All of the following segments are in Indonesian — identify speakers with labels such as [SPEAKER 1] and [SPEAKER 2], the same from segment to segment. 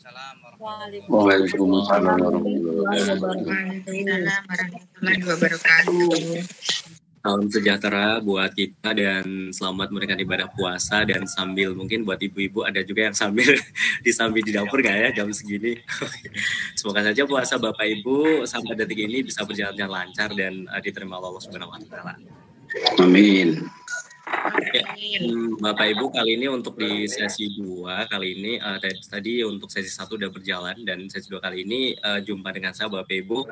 [SPEAKER 1] Waalaikumsalam warahmatullahi wabarakatuh.
[SPEAKER 2] Salam sejahtera buat kita dan selamat menunaikan ibadah puasa, dan sambil mungkin buat ibu-ibu ada juga yang sambil di dapur nggak ya jam segini. Semoga saja puasa Bapak Ibu sampai detik ini bisa berjalan dengan lancar dan diterima Allah Subhanahu wa taala.
[SPEAKER 1] Amin.
[SPEAKER 2] Ya, Bapak Ibu, kali ini untuk di sesi 2 kali ini tadi untuk sesi 1 udah berjalan, dan sesi 2 kali ini jumpa dengan saya Bapak Ibu.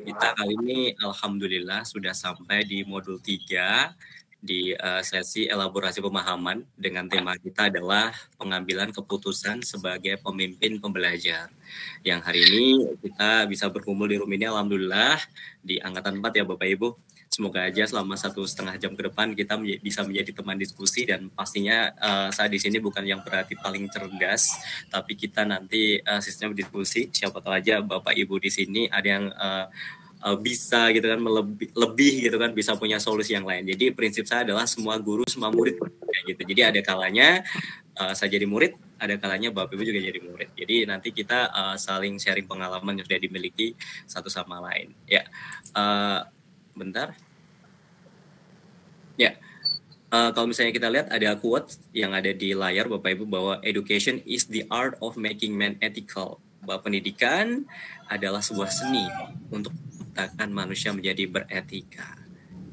[SPEAKER 2] Kita kali ini alhamdulillah sudah sampai di modul 3 di sesi elaborasi pemahaman dengan tema kita adalah pengambilan keputusan sebagai pemimpin pembelajar. Yang hari ini kita bisa berkumpul di room ini alhamdulillah di angkatan 4 ya Bapak Ibu. Semoga aja selama 1,5 jam ke depan kita bisa menjadi teman diskusi, dan pastinya saya di sini bukan yang berarti paling cerdas, tapi kita nanti sistem diskusi. Siapa tahu aja Bapak Ibu di sini ada yang bisa gitu kan lebih gitu kan, bisa punya solusi yang lain. Jadi prinsip saya adalah semua guru semua murid kayak gitu. Jadi ada kalanya saya jadi murid, ada kalanya Bapak Ibu juga jadi murid. Jadi nanti kita saling sharing pengalaman yang sudah dimiliki satu sama lain. Ya. Bentar. Ya, kalau misalnya kita lihat ada quote yang ada di layar Bapak Ibu bahwa education is the art of making man ethical. Bahwa pendidikan adalah sebuah seni untuk menciptakan manusia menjadi beretika.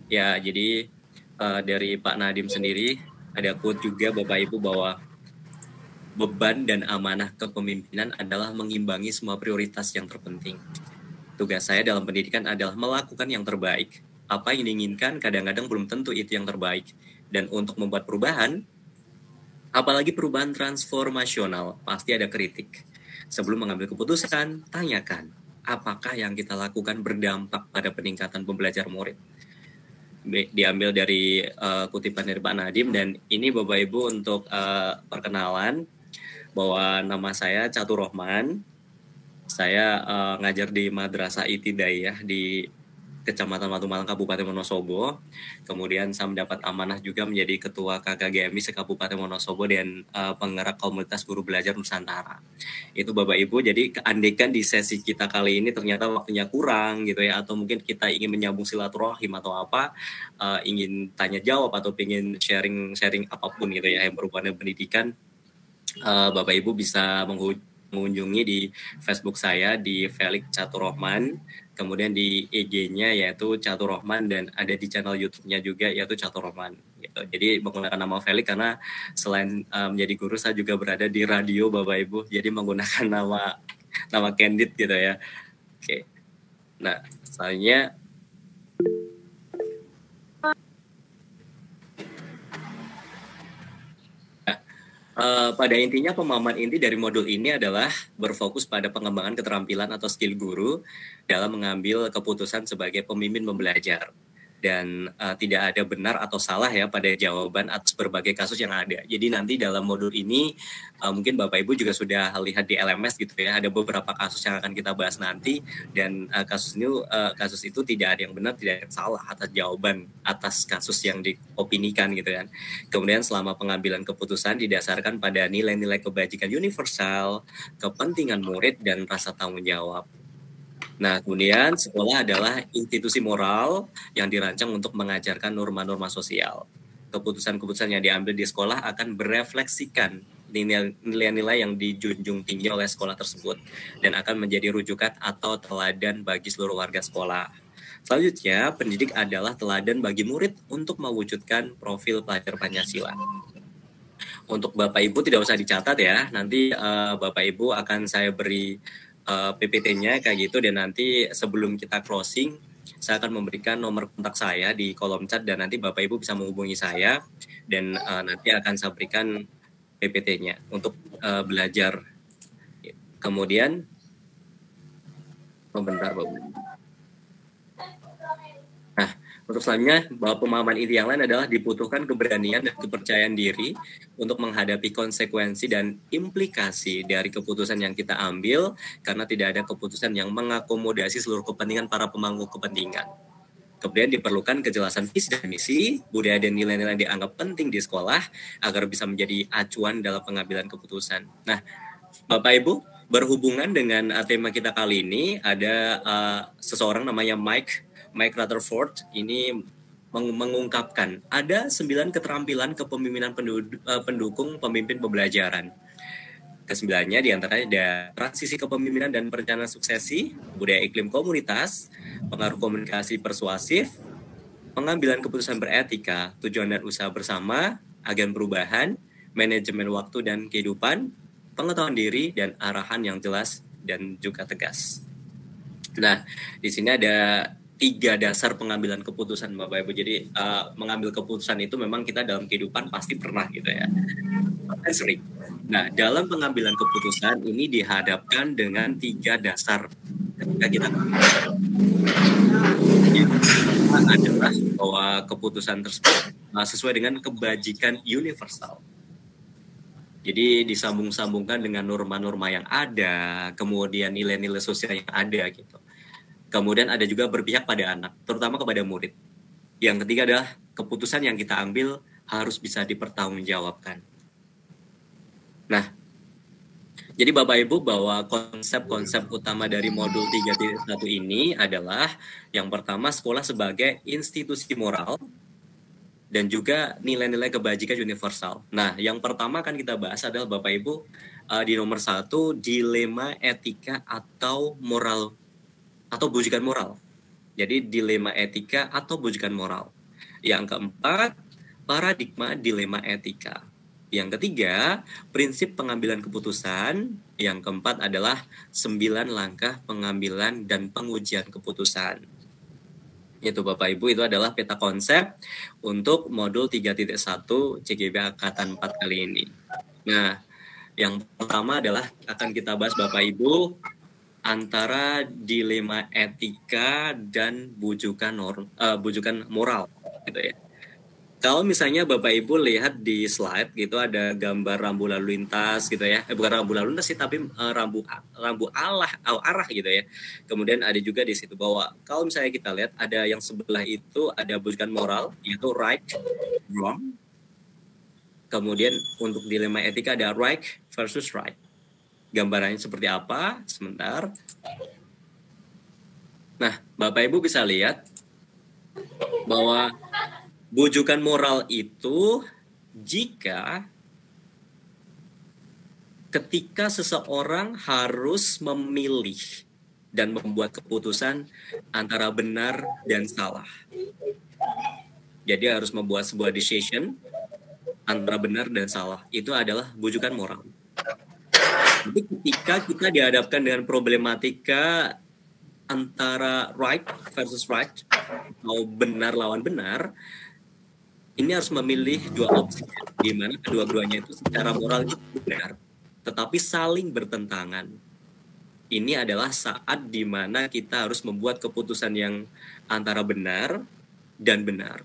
[SPEAKER 2] Ya, jadi dari Pak Nadiem sendiri ada quote juga Bapak Ibu bahwa beban dan amanah kepemimpinan adalah mengimbangi semua prioritas yang terpenting. Tugas saya dalam pendidikan adalah melakukan yang terbaik. Apa yang diinginkan kadang-kadang belum tentu itu yang terbaik. Dan untuk membuat perubahan, apalagi perubahan transformasional, pasti ada kritik. Sebelum mengambil keputusan, tanyakan apakah yang kita lakukan berdampak pada peningkatan pembelajar murid. Diambil dari kutipan dari Pak Nadiem, dan ini Bapak Ibu untuk perkenalan bahwa nama saya Catur Rohman. Saya ngajar di Madrasah Ibtidaiyah di Kecamatan Watu Malang, Kabupaten Wonosobo. Kemudian saya mendapat amanah juga menjadi Ketua KKGMI se-Kabupaten Wonosobo dan penggerak komunitas guru belajar Nusantara. Itu Bapak Ibu, jadi keandekan di sesi kita kali ini ternyata waktunya kurang gitu ya, atau mungkin kita ingin menyambung silaturahim atau apa, ingin tanya jawab atau ingin sharing apapun gitu ya yang berhubungan dengan pendidikan, Bapak Ibu bisa mengunjungi di Facebook saya di Felix Catur Rohman, kemudian di IG-nya yaitu Catur Rohman, dan ada di channel YouTube-nya juga yaitu Catur Rohman gitu. Jadi menggunakan nama Felix karena selain menjadi guru saya juga berada di radio Bapak Ibu, jadi menggunakan nama candid gitu ya. Oke. Nah, selanjutnya pada intinya pemahaman inti dari modul ini adalah berfokus pada pengembangan keterampilan atau skill guru dalam mengambil keputusan sebagai pemimpin pembelajar. Dan tidak ada benar atau salah ya pada jawaban atas berbagai kasus yang ada. Jadi nanti dalam modul ini mungkin Bapak Ibu juga sudah lihat di LMS gitu ya, ada beberapa kasus yang akan kita bahas nanti, dan kasus itu tidak ada yang benar, tidak ada yang salah atas jawaban atas kasus yang diopinikan gitu kan. Kemudian selama pengambilan keputusan didasarkan pada nilai-nilai kebajikan universal, kepentingan murid, dan rasa tanggung jawab. Nah, kemudian sekolah adalah institusi moral yang dirancang untuk mengajarkan norma-norma sosial. Keputusan-keputusan yang diambil di sekolah akan berefleksikan nilai-nilai yang dijunjung tinggi oleh sekolah tersebut dan akan menjadi rujukan atau teladan bagi seluruh warga sekolah. Selanjutnya, pendidik adalah teladan bagi murid untuk mewujudkan profil pelajar Pancasila. Untuk Bapak Ibu tidak usah dicatat ya, nanti Bapak Ibu akan saya beri PPT-nya kayak gitu, dan nanti sebelum kita closing saya akan memberikan nomor kontak saya di kolom chat, dan nanti Bapak Ibu bisa menghubungi saya, dan nanti akan saya berikan PPT-nya untuk belajar. Kemudian bentar Bapak. Nah, untuk selanjutnya, bahwa pemahaman inti yang lain adalah dibutuhkan keberanian dan kepercayaan diri untuk menghadapi konsekuensi dan implikasi dari keputusan yang kita ambil, karena tidak ada keputusan yang mengakomodasi seluruh kepentingan para pemangku kepentingan. Kemudian diperlukan kejelasan visi dan misi, budaya dan nilai-nilai yang dianggap penting di sekolah agar bisa menjadi acuan dalam pengambilan keputusan. Nah, Bapak Ibu, berhubungan dengan tema kita kali ini, ada seseorang namanya Mike Rutherford. Ini mengungkapkan ada 9 keterampilan kepemimpinan pendukung pemimpin pembelajaran. Kesembilannya diantaranya ada transisi kepemimpinan dan perencanaan suksesi, budaya iklim komunitas, pengaruh komunikasi persuasif, pengambilan keputusan beretika, tujuan dan usaha bersama, agen perubahan, manajemen waktu dan kehidupan, pengetahuan diri, dan arahan yang jelas dan juga tegas. Nah, di sini ada 3 dasar pengambilan keputusan, Bapak Ibu. Jadi mengambil keputusan itu memang kita dalam kehidupan pasti pernah gitu ya. Sering. Nah, dalam pengambilan keputusan ini dihadapkan dengan 3 dasar ketika kita adalah bahwa keputusan tersebut sesuai dengan kebajikan universal. Jadi disambung-sambungkan dengan norma-norma yang ada, kemudian nilai-nilai sosial yang ada gitu. Kemudian ada juga berpihak pada anak, terutama kepada murid. Yang ketiga adalah keputusan yang kita ambil harus bisa dipertanggungjawabkan. Nah, jadi Bapak Ibu bahwa konsep-konsep utama dari modul 3.1 ini adalah yang pertama sekolah sebagai institusi moral dan juga nilai-nilai kebajikan universal. Nah, yang pertama akan kita bahas adalah Bapak Ibu di nomor 1 dilema etika atau moral atau bujukan moral. Jadi dilema etika atau bujukan moral. Yang keempat, paradigma dilema etika. Yang ketiga, prinsip pengambilan keputusan. Yang keempat adalah 9 langkah pengambilan dan pengujian keputusan. Itu Bapak Ibu, itu adalah peta konsep untuk modul 3.1 CGB Angkatan 4 kali ini. Nah, yang pertama adalah akan kita bahas Bapak Ibu antara dilema etika dan bujukan moral gitu ya. Kalau misalnya Bapak Ibu lihat di slide gitu ada gambar rambu lalu lintas gitu ya. Bukan rambu lalu lintas sih tapi rambu arah gitu ya. Kemudian ada juga di situ bahwa kalau misalnya kita lihat ada yang sebelah itu ada bujukan moral yaitu right, wrong. Kemudian untuk dilema etika ada right versus right. Gambarannya seperti apa? Sebentar. Nah, Bapak Ibu bisa lihat bahwa bujukan moral itu jika ketika seseorang harus memilih dan membuat keputusan antara benar dan salah. Jadi harus membuat sebuah decision antara benar dan salah. Itu adalah bujukan moral. Tapi ketika kita dihadapkan dengan problematika antara right versus right atau benar lawan benar, ini harus memilih 2 opsi, di mana kedua-duanya itu secara moral itu benar, tetapi saling bertentangan. Ini adalah saat di mana kita harus membuat keputusan yang antara benar dan benar.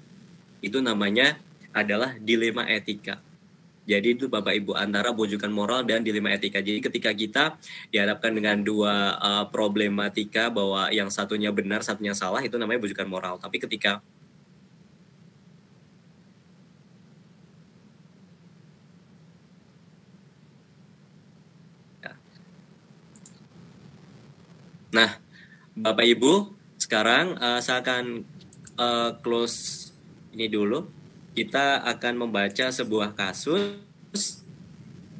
[SPEAKER 2] Itu namanya adalah dilema etika. Jadi itu Bapak Ibu antara bujukan moral dan dilema etika. Jadi ketika kita dihadapkan dengan 2 problematika bahwa yang satunya benar, satunya salah, itu namanya bujukan moral. Tapi ketika Nah, Bapak Ibu, sekarang saya akan close ini dulu. Kita akan membaca sebuah kasus.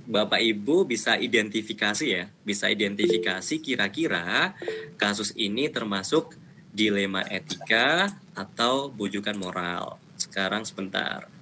[SPEAKER 2] Bapak Ibu bisa identifikasi ya, bisa identifikasi kira-kira kasus ini termasuk dilema etika atau bujukan moral. Sekarang sebentar.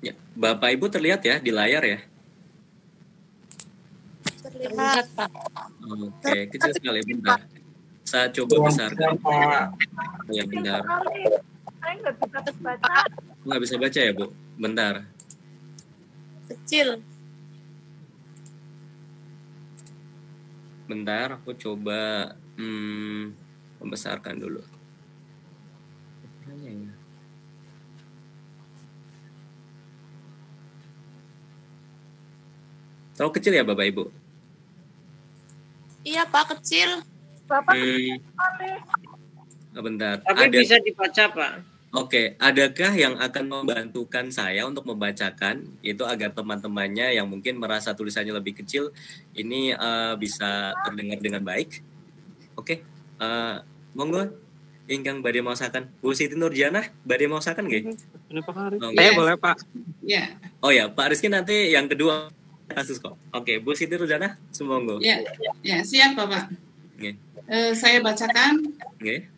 [SPEAKER 2] Ya, Bapak Ibu terlihat ya di layar ya?
[SPEAKER 3] Terlihat, Pak.
[SPEAKER 2] Oke, kecil sekali, bentar. Saya coba besarkan. Ya, bentar.
[SPEAKER 3] Saya nggak bisa baca.
[SPEAKER 2] Nggak bisa baca ya, Bu? Bentar.
[SPEAKER 3] Kecil.
[SPEAKER 2] Bentar, aku coba membesarkan dulu. Terlalu kecil ya Bapak Ibu?
[SPEAKER 3] Iya Pak, kecil.
[SPEAKER 4] Bapak
[SPEAKER 2] Bentar.
[SPEAKER 5] Tapi bisa dibaca, Pak.
[SPEAKER 2] Oke, adakah yang akan membantukan saya untuk membacakan itu agar teman-temannya yang mungkin merasa tulisannya lebih kecil ini bisa terdengar dengan baik? Oke, monggo, ingkang badhe maosaken. Bu Siti Nurjanah, badhe maosaken nggih?
[SPEAKER 5] Saya boleh, Pak.
[SPEAKER 6] Ya,
[SPEAKER 2] Oh ya, Pak Rizky nanti yang kedua kasus kok. Oke, Bu Siti Nurjanah, monggo.
[SPEAKER 6] ya, siap Bapak.
[SPEAKER 2] Nggih.
[SPEAKER 6] Saya bacakan.
[SPEAKER 2] Nggih.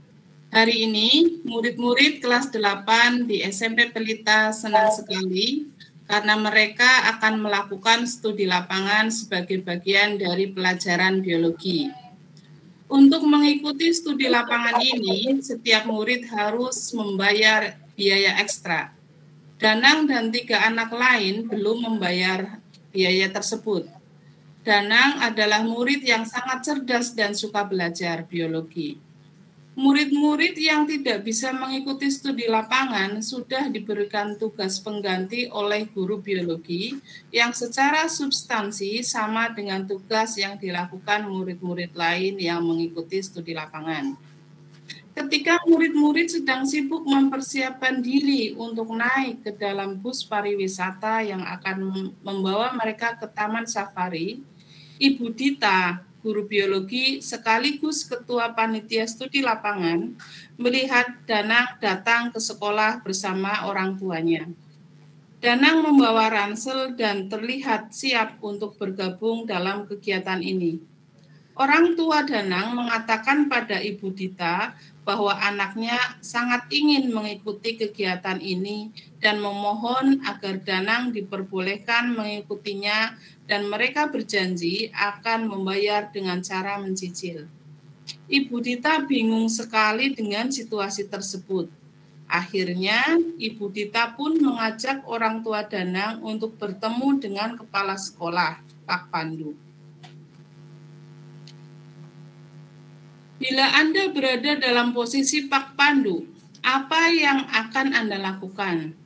[SPEAKER 6] Hari ini, murid-murid kelas 8 di SMP Pelita senang sekali karena mereka akan melakukan studi lapangan sebagai bagian dari pelajaran biologi. Untuk mengikuti studi lapangan ini, setiap murid harus membayar biaya ekstra. Danang dan 3 anak lain belum membayar biaya tersebut. Danang adalah murid yang sangat cerdas dan suka belajar biologi. Murid-murid yang tidak bisa mengikuti studi lapangan sudah diberikan tugas pengganti oleh guru biologi yang secara substansi sama dengan tugas yang dilakukan murid-murid lain yang mengikuti studi lapangan. Ketika murid-murid sedang sibuk mempersiapkan diri untuk naik ke dalam bus pariwisata yang akan membawa mereka ke Taman Safari, Ibu Dita, guru biologi sekaligus ketua panitia studi lapangan, melihat Danang datang ke sekolah bersama orang tuanya. Danang membawa ransel dan terlihat siap untuk bergabung dalam kegiatan ini. Orang tua Danang mengatakan pada Ibu Dita bahwa anaknya sangat ingin mengikuti kegiatan ini dan memohon agar Danang diperbolehkan mengikutinya dan mereka berjanji akan membayar dengan cara mencicil. Ibu Dita bingung sekali dengan situasi tersebut. Akhirnya, Ibu Dita pun mengajak orang tua Danang untuk bertemu dengan kepala sekolah, Pak Pandu. Bila Anda berada dalam posisi Pak Pandu, apa yang akan Anda lakukan?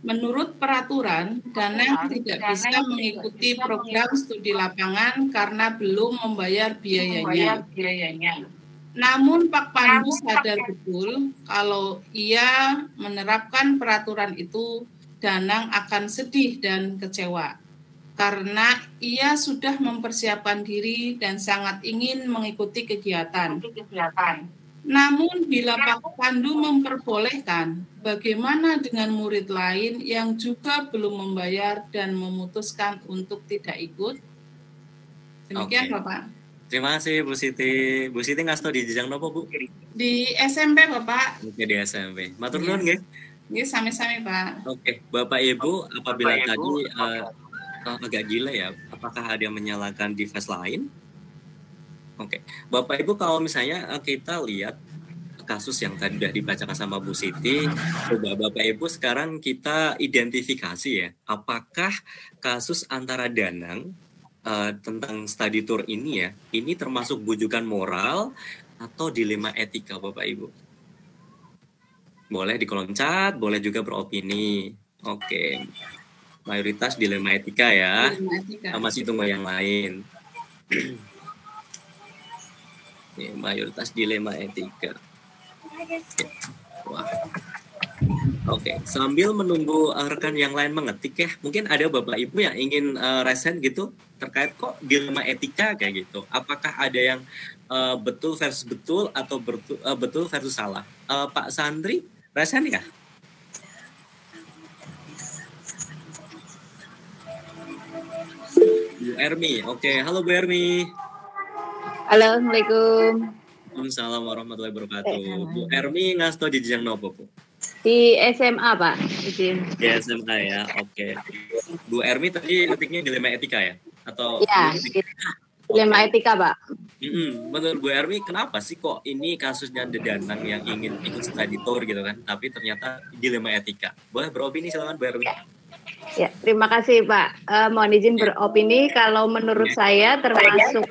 [SPEAKER 6] Menurut peraturan, Danang tidak bisa mengikuti program studi lapangan karena belum membayar biayanya. Namun Pak Pandu sadar betul kalau ia menerapkan peraturan itu, Danang akan sedih dan kecewa karena ia sudah mempersiapkan diri dan sangat ingin mengikuti kegiatan. Namun bila Pak Pandu memperbolehkan, bagaimana dengan murid lain yang juga belum membayar dan memutuskan untuk tidak ikut? Demikian, Bapak.
[SPEAKER 2] Terima kasih Bu Siti. Bu Siti ngasto di jenjang nopo, Bu?
[SPEAKER 6] Di SMP, Bapak.
[SPEAKER 2] Oke, di SMP. Matur nuwun nggih.
[SPEAKER 6] Nggih, sami-sami, Pak.
[SPEAKER 2] Oke, Bapak Ibu, apabila tadi agak gila ya, apakah ada yang menyalakan device lain? Oke, Bapak Ibu, kalau misalnya kita lihat kasus yang tadi sudah dibacakan sama Bu Siti, coba Bapak Ibu sekarang kita identifikasi ya, apakah kasus antara Danang tentang study tour ini ya, ini termasuk bujukan moral atau dilema etika Bapak Ibu? Boleh di kolom chat, boleh juga beropini. Oke, mayoritas dilema etika ya, masih tunggu yang lain. Mayoritas dilema etika. Wah. Oke, sambil menunggu rekan yang lain mengetik ya, mungkin ada Bapak Ibu yang ingin resen gitu terkait kok dilema etika kayak gitu. Apakah ada yang betul versus betul atau betul versus salah? Pak Sandri, resen ya? Bu Ermi, oke. Halo Bu Ermi.
[SPEAKER 7] Halo, Assalamualaikum.
[SPEAKER 2] Waalaikumsalam warahmatullahi wabarakatuh. Bu Ermi ngasto di jenjang nopo, Bu?
[SPEAKER 7] Di SMA, Pak. Izin.
[SPEAKER 2] Di SMA ya, oke. Bu Ermi tadi ketiknya dilema etika ya? Atau
[SPEAKER 7] ya, dilema etika, Pak.
[SPEAKER 2] Menurut Bu Ermi, kenapa sih kok ini kasusnya ada Danang yang ingin ikut study tour gitu kan, tapi ternyata dilema etika? Boleh beropini silakan Bu Ermi.
[SPEAKER 7] Ya, terima kasih Pak. Mohon izin beropini. Kalau menurut saya termasuk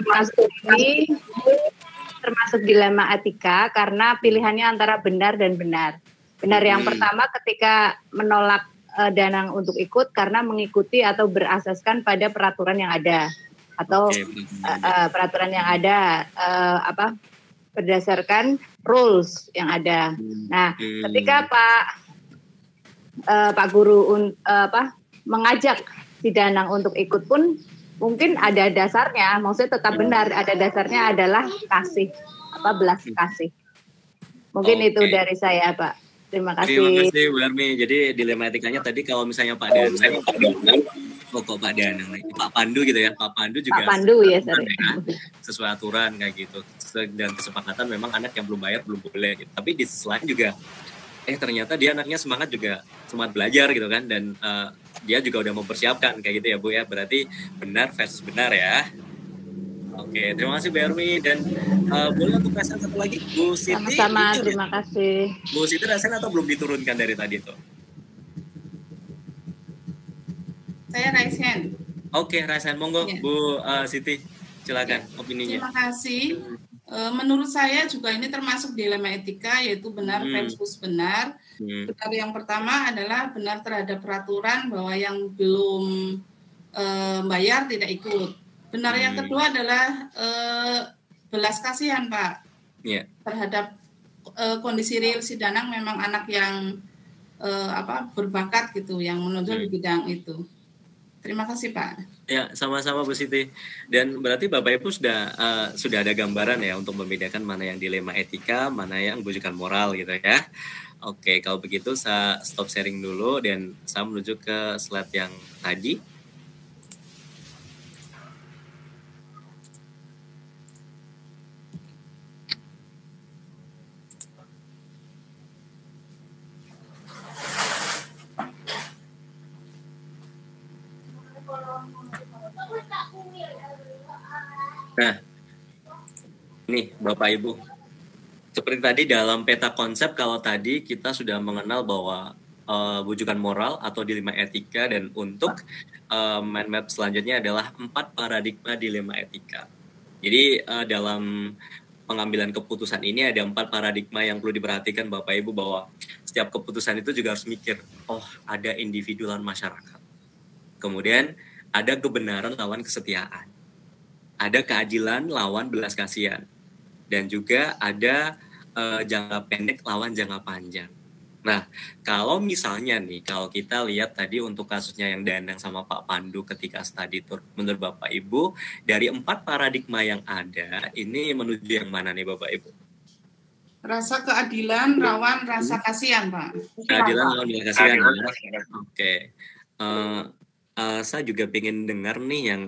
[SPEAKER 7] dilema etika karena pilihannya antara benar dan benar. Benar yang pertama ketika menolak Danang untuk ikut karena mengikuti atau berasaskan pada peraturan yang ada atau peraturan yang ada berdasarkan rules yang ada. Nah, ketika Pak Guru mengajak si Danang untuk ikut pun mungkin ada dasarnya, maksudnya tetap benar, ada dasarnya adalah kasih, belas kasih. Mungkin itu dari saya, Pak. Terima kasih.
[SPEAKER 2] Terima kasih, Bu Armi. Jadi dilema etikanya tadi kalau misalnya Pak Danang, Pak Pandu gitu ya, Pak Pandu juga
[SPEAKER 7] Pak Pandu ya,
[SPEAKER 2] sesuai aturan kayak gitu. Dan kesepakatan memang anak yang belum bayar belum boleh. Gitu. Tapi di sisi lain juga, ternyata dia anaknya semangat belajar gitu kan, dan dia juga udah mempersiapkan kayak gitu ya Bu ya. Berarti benar versus benar ya. Oke, terima kasih Bu Armi, dan boleh untuk resen satu lagi Bu Siti.
[SPEAKER 7] Sama-sama, terima kasih.
[SPEAKER 2] Bu Siti resen atau belum diturunkan dari tadi tuh?
[SPEAKER 6] Saya raise hand.
[SPEAKER 2] Oke, raise hand, monggo ya. Bu Siti, silakan opininya.
[SPEAKER 6] Terima kasih. Menurut saya juga ini termasuk dilema etika, yaitu benar versus benar. Benar yang pertama adalah benar terhadap peraturan bahwa yang belum bayar tidak ikut. Benar yang kedua adalah belas kasihan, Pak, terhadap kondisi real si Danang, memang anak yang berbakat gitu, yang menonjol di bidang itu. Terima kasih, Pak.
[SPEAKER 2] Ya, sama-sama Bu Siti. Dan berarti Bapak Ibu sudah ada gambaran ya untuk membedakan mana yang dilema etika, mana yang bujukan moral gitu ya. Oke, kalau begitu saya stop sharing dulu dan saya menuju ke slide yang tadi. Nah, nih Bapak Ibu, seperti tadi dalam peta konsep, kalau tadi kita sudah mengenal bahwa bujukan moral atau dilema etika, dan untuk mind map selanjutnya adalah 4 paradigma dilema etika. Jadi dalam pengambilan keputusan ini ada 4 paradigma yang perlu diperhatikan Bapak Ibu, bahwa setiap keputusan itu juga harus mikir, ada individu lawan masyarakat. Kemudian ada kebenaran lawan kesetiaan. Ada keadilan lawan belas kasihan, dan juga ada jangka pendek lawan jangka panjang. Nah, kalau misalnya nih, kalau kita lihat tadi untuk kasusnya yang Danang sama Pak Pandu ketika study tour, menurut Bapak Ibu, dari 4 paradigma yang ada, ini menuju yang mana nih Bapak Ibu?
[SPEAKER 6] Rasa keadilan lawan rasa kasihan, Pak.
[SPEAKER 2] Keadilan lawan belas kasihan. Oke. Saya juga pengen dengar nih yang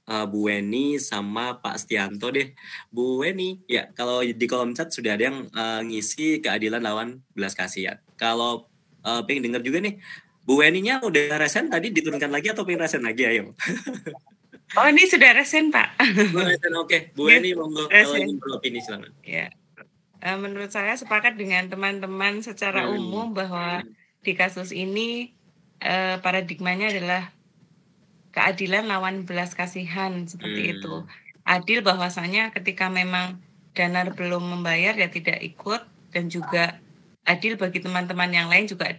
[SPEAKER 2] Bu Weni sama Pak Stianto deh. Bu Weni, ya kalau di kolom chat sudah ada yang ngisi keadilan lawan belas kasihan. Kalau pengen dengar juga nih, Bu Weni-nya udah resen tadi, diturunkan lagi atau pengen resen lagi, ayo.
[SPEAKER 4] Oh, ini sudah resen, Pak.
[SPEAKER 2] Resen, oke. Bu Weni, monggo kalau ingin beropini silakan.
[SPEAKER 4] Ya. Menurut saya sepakat dengan teman-teman secara umum bahwa di kasus ini paradigmanya adalah keadilan lawan belas kasihan, seperti itu. Adil bahwasanya ketika memang Danar belum membayar ya tidak ikut, dan juga adil bagi teman-teman yang lain juga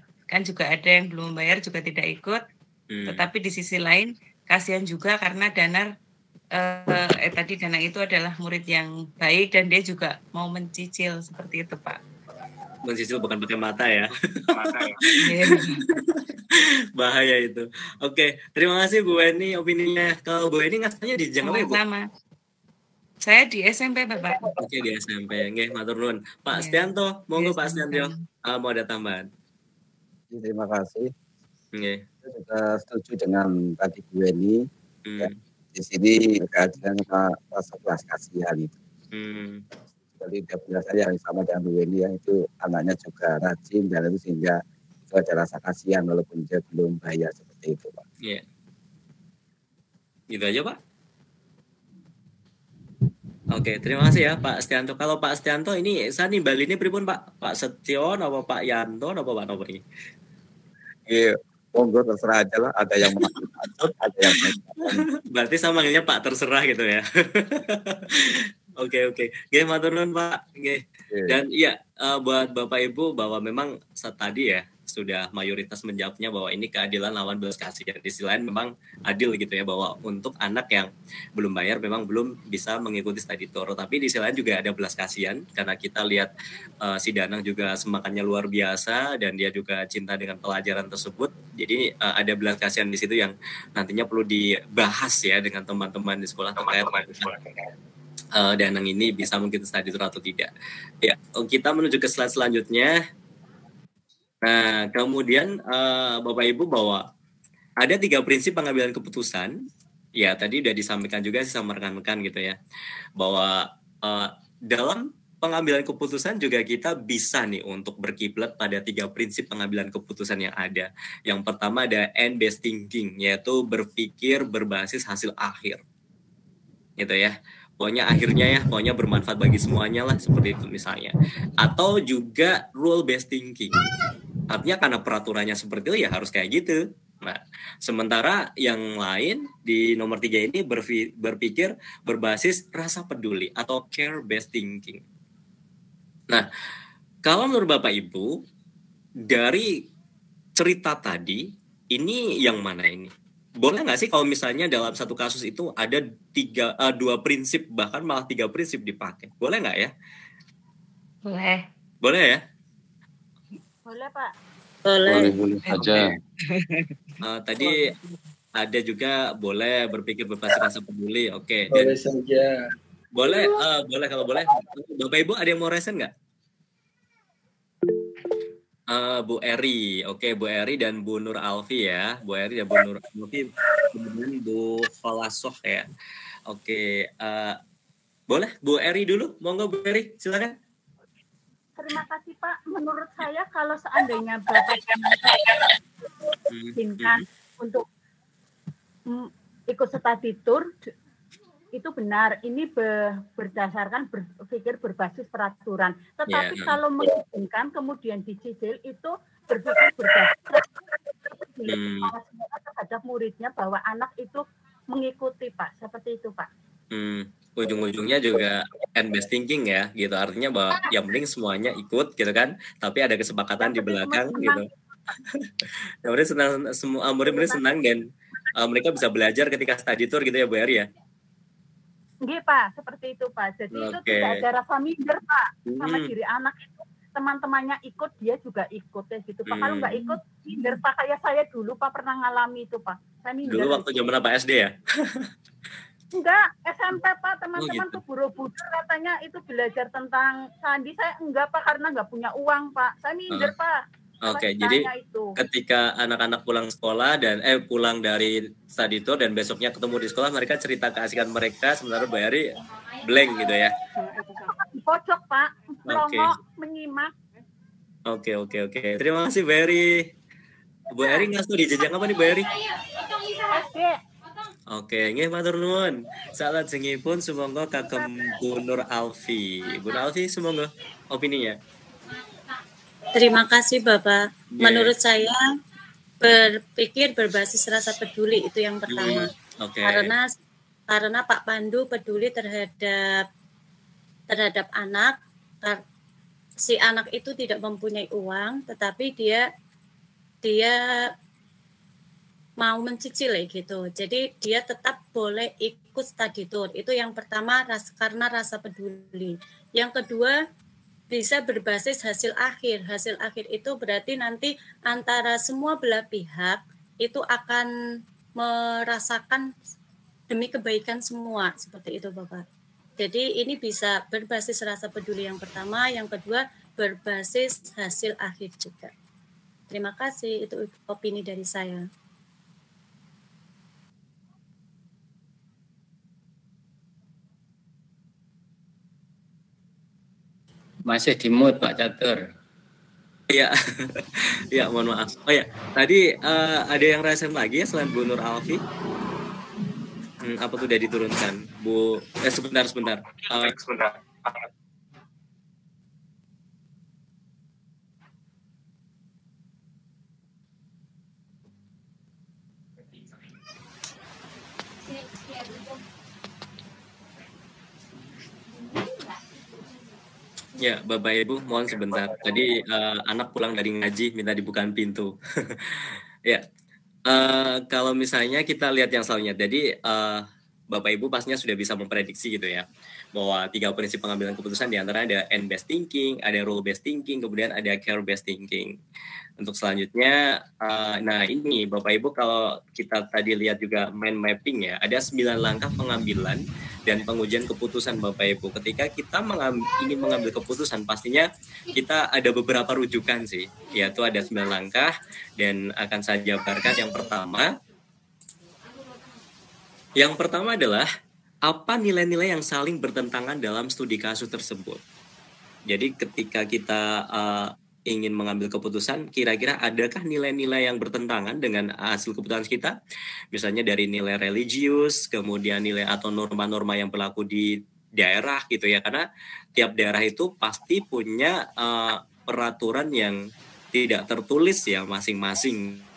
[SPEAKER 4] ada yang belum membayar juga tidak ikut. Tetapi di sisi lain kasihan juga karena Danar tadi Danang itu adalah murid yang baik dan dia juga mau mencicil, seperti itu, Pak.
[SPEAKER 2] Mencicil bukan pakai mata ya. Bahaya itu. Oke, terima kasih Bu Weni opininya. Kalau Bu Weni ngasihnya di jam apa ya, Bu?
[SPEAKER 4] Sama. Saya di SMP, Bapak.
[SPEAKER 2] Oke, di SMP. Nggih, matur nuwun. Pak Stianto, monggo Pak Stianto. Mau ada tambahan?
[SPEAKER 8] Terima kasih.
[SPEAKER 2] Nggih.
[SPEAKER 8] Saya juga setuju dengan tadi Bu Weni. Ya, di sini keadilan rasa belas kasihan itu. Jadi dia penjelasan yang sama dengan Bu Weni, yang itu anaknya juga rajin dan itu sehingga itu ada rasa kasihan walaupun dia belum bayar, seperti itu, Pak.
[SPEAKER 2] Iya. Gitu aja, Pak. Oke, terima kasih ya Pak Stianto. Kalau Pak Stianto ini saya nimbalinnya pripun Pak? Pak Setyon apa Pak Yanto apa Pak Nopo ini?
[SPEAKER 8] Iya, monggo terserah aja lah. Ada yang maksud, ada yang
[SPEAKER 2] berarti sama manggilnya Pak terserah gitu ya. Oke. Oke, matur nuwun Pak. Oke. Dan iya buat Bapak Ibu bahwa memang saat tadi ya sudah mayoritas menjawabnya bahwa ini keadilan lawan belas kasihan. Di sisi lain memang adil gitu ya, bahwa untuk anak yang belum bayar memang belum bisa mengikuti study tour. Tapi di sisi lain juga ada belas kasihan karena kita lihat si Danang juga semangatnya luar biasa dan dia juga cinta dengan pelajaran tersebut. Jadi ada belas kasihan di situ yang nantinya perlu dibahas ya dengan teman-teman di sekolah terkait Danang ini bisa mengikuti study tour atau tidak. Ya, kita menuju ke slide selanjutnya. Nah, kemudian Bapak Ibu bahwa ada 3 prinsip pengambilan keputusan. Ya, tadi udah disampaikan juga sama rekan-rekan gitu ya, bahwa dalam pengambilan keputusan juga kita bisa nih untuk berkiblat pada 3 prinsip pengambilan keputusan yang ada. Yang pertama ada end-based thinking, yaitu berpikir berbasis hasil akhir. Gitu ya. Pokoknya akhirnya ya, pokoknya bermanfaat bagi semuanya lah, seperti itu misalnya. Atau juga rule-based thinking. Artinya karena peraturannya seperti itu ya harus kayak gitu. Nah, sementara yang lain di nomor 3 ini berpikir berbasis rasa peduli atau care-based thinking. Nah, kalau menurut Bapak Ibu, dari cerita tadi, ini yang mana ini? Boleh nggak sih kalau misalnya dalam satu kasus itu ada 2 prinsip, bahkan malah 3 prinsip dipakai? Boleh nggak ya?
[SPEAKER 4] Boleh.
[SPEAKER 2] Boleh ya?
[SPEAKER 3] Boleh, Pak.
[SPEAKER 1] Boleh saja.
[SPEAKER 2] Tadi ada juga boleh berpikir berbasis rasa peduli. Oke.
[SPEAKER 5] Boleh saja.
[SPEAKER 2] Boleh, boleh kalau boleh. Bapak Ibu ada yang mau resen nggak? Bu Eri, oke, Bu Eri dan Bu Nur Alfi ya. Bu Eri dan Bu Nur Alfi, kemudian Bu Falasoh ya. Oke, boleh Bu Eri dulu, monggo Bu Eri, silakan.
[SPEAKER 3] Terima kasih Pak. Menurut saya kalau seandainya Bapak izinkan untuk ikut study tour, itu benar. Ini berdasarkan berpikir berbasis peraturan. Tetapi kalau mengizinkan kemudian dicicil, itu berpikir berbasis terhadap muridnya bahwa anak itu mengikuti Pak. Seperti itu Pak.
[SPEAKER 2] Ujung-ujungnya juga end-based thinking ya, gitu. Artinya bahwa yang penting semuanya ikut, gitu kan. Tapi ada kesepakatan di belakang, gitu. Yang penting senang, semua murid-murid senang dan mereka bisa belajar ketika study tour, gitu ya, Bu Eri ya.
[SPEAKER 3] Nggih Pak, seperti itu Pak. Jadi itu tidak ada rasa minder Pak sama diri anak itu. Teman-temannya ikut, dia juga ikut ya gitu Pak. Kalau nggak ikut, minder Pak. Kayak saya dulu Pak pernah ngalami itu Pak. Saya minder.
[SPEAKER 2] Dulu waktu zaman apa SD ya?
[SPEAKER 3] Enggak, SMP Pak, teman-teman ke Borobudur katanya itu belajar tentang sandi. Saya enggak Pak, karena enggak punya uang Pak. Saya minder Pak.
[SPEAKER 2] Oke, jadi ketika anak-anak pulang sekolah dan pulang dari study tour dan besoknya ketemu di sekolah, mereka cerita keasikan mereka, sementara Bu Eri blank gitu ya.
[SPEAKER 3] Di pojok Pak, melongo, menyimak.
[SPEAKER 2] Oke. Terima kasih Bu Eri. Bu Eri ngasuh di jenjang apa nih Bu Eri?
[SPEAKER 3] SD.
[SPEAKER 2] Oke, nggih matur nuwun. Salat sengipun sumangga kagem Bu Nur Alfi. Bu Nur Alfi sumangga opininya.
[SPEAKER 9] Terima kasih Bapak. Menurut saya berpikir berbasis rasa peduli itu yang pertama. Karena Pak Pandu peduli terhadap anak. Si anak itu tidak mempunyai uang, tetapi dia mau mencicil gitu. Jadi dia tetap boleh ikut study tour. Itu yang pertama karena rasa peduli. Yang kedua bisa berbasis hasil akhir. Hasil akhir itu berarti nanti antara semua belah pihak itu akan merasakan demi kebaikan semua. Seperti itu Bapak. Jadi ini bisa berbasis rasa peduli yang pertama. Yang kedua berbasis hasil akhir juga. Terima kasih. Itu opini dari saya.
[SPEAKER 1] Masih di mood Pak Catur.
[SPEAKER 2] Iya, ya mohon maaf. Oh ya, tadi ada yang resen lagi ya selain Bu Nur Alfi? Apa tuh udah diturunkan? Bu, sebentar. Sebentar. Ya, Bapak Ibu, mohon sebentar. Tadi anak pulang dari ngaji, minta dibukain pintu. Ya, kalau misalnya kita lihat yang selanjutnya, jadi Bapak Ibu pastinya sudah bisa memprediksi gitu ya, bahwa 3 prinsip pengambilan keputusan diantara ada end-based thinking, ada rule-based thinking, kemudian ada care-based thinking. Untuk selanjutnya, nah ini Bapak Ibu kalau kita tadi lihat juga mind mapping ya, ada 9 langkah pengambilan dan pengujian keputusan Bapak Ibu. Ketika kita ingin mengambil keputusan, pastinya kita ada beberapa rujukan sih, yaitu ada 9 langkah dan akan saya jabarkan Yang pertama adalah apa nilai-nilai yang saling bertentangan dalam studi kasus tersebut. Jadi ketika kita ingin mengambil keputusan, kira-kira adakah nilai-nilai yang bertentangan dengan hasil keputusan kita? Misalnya dari nilai religius, kemudian nilai atau norma-norma yang berlaku di daerah gitu ya. Karena tiap daerah itu pasti punya peraturan yang tidak tertulis ya masing-masing.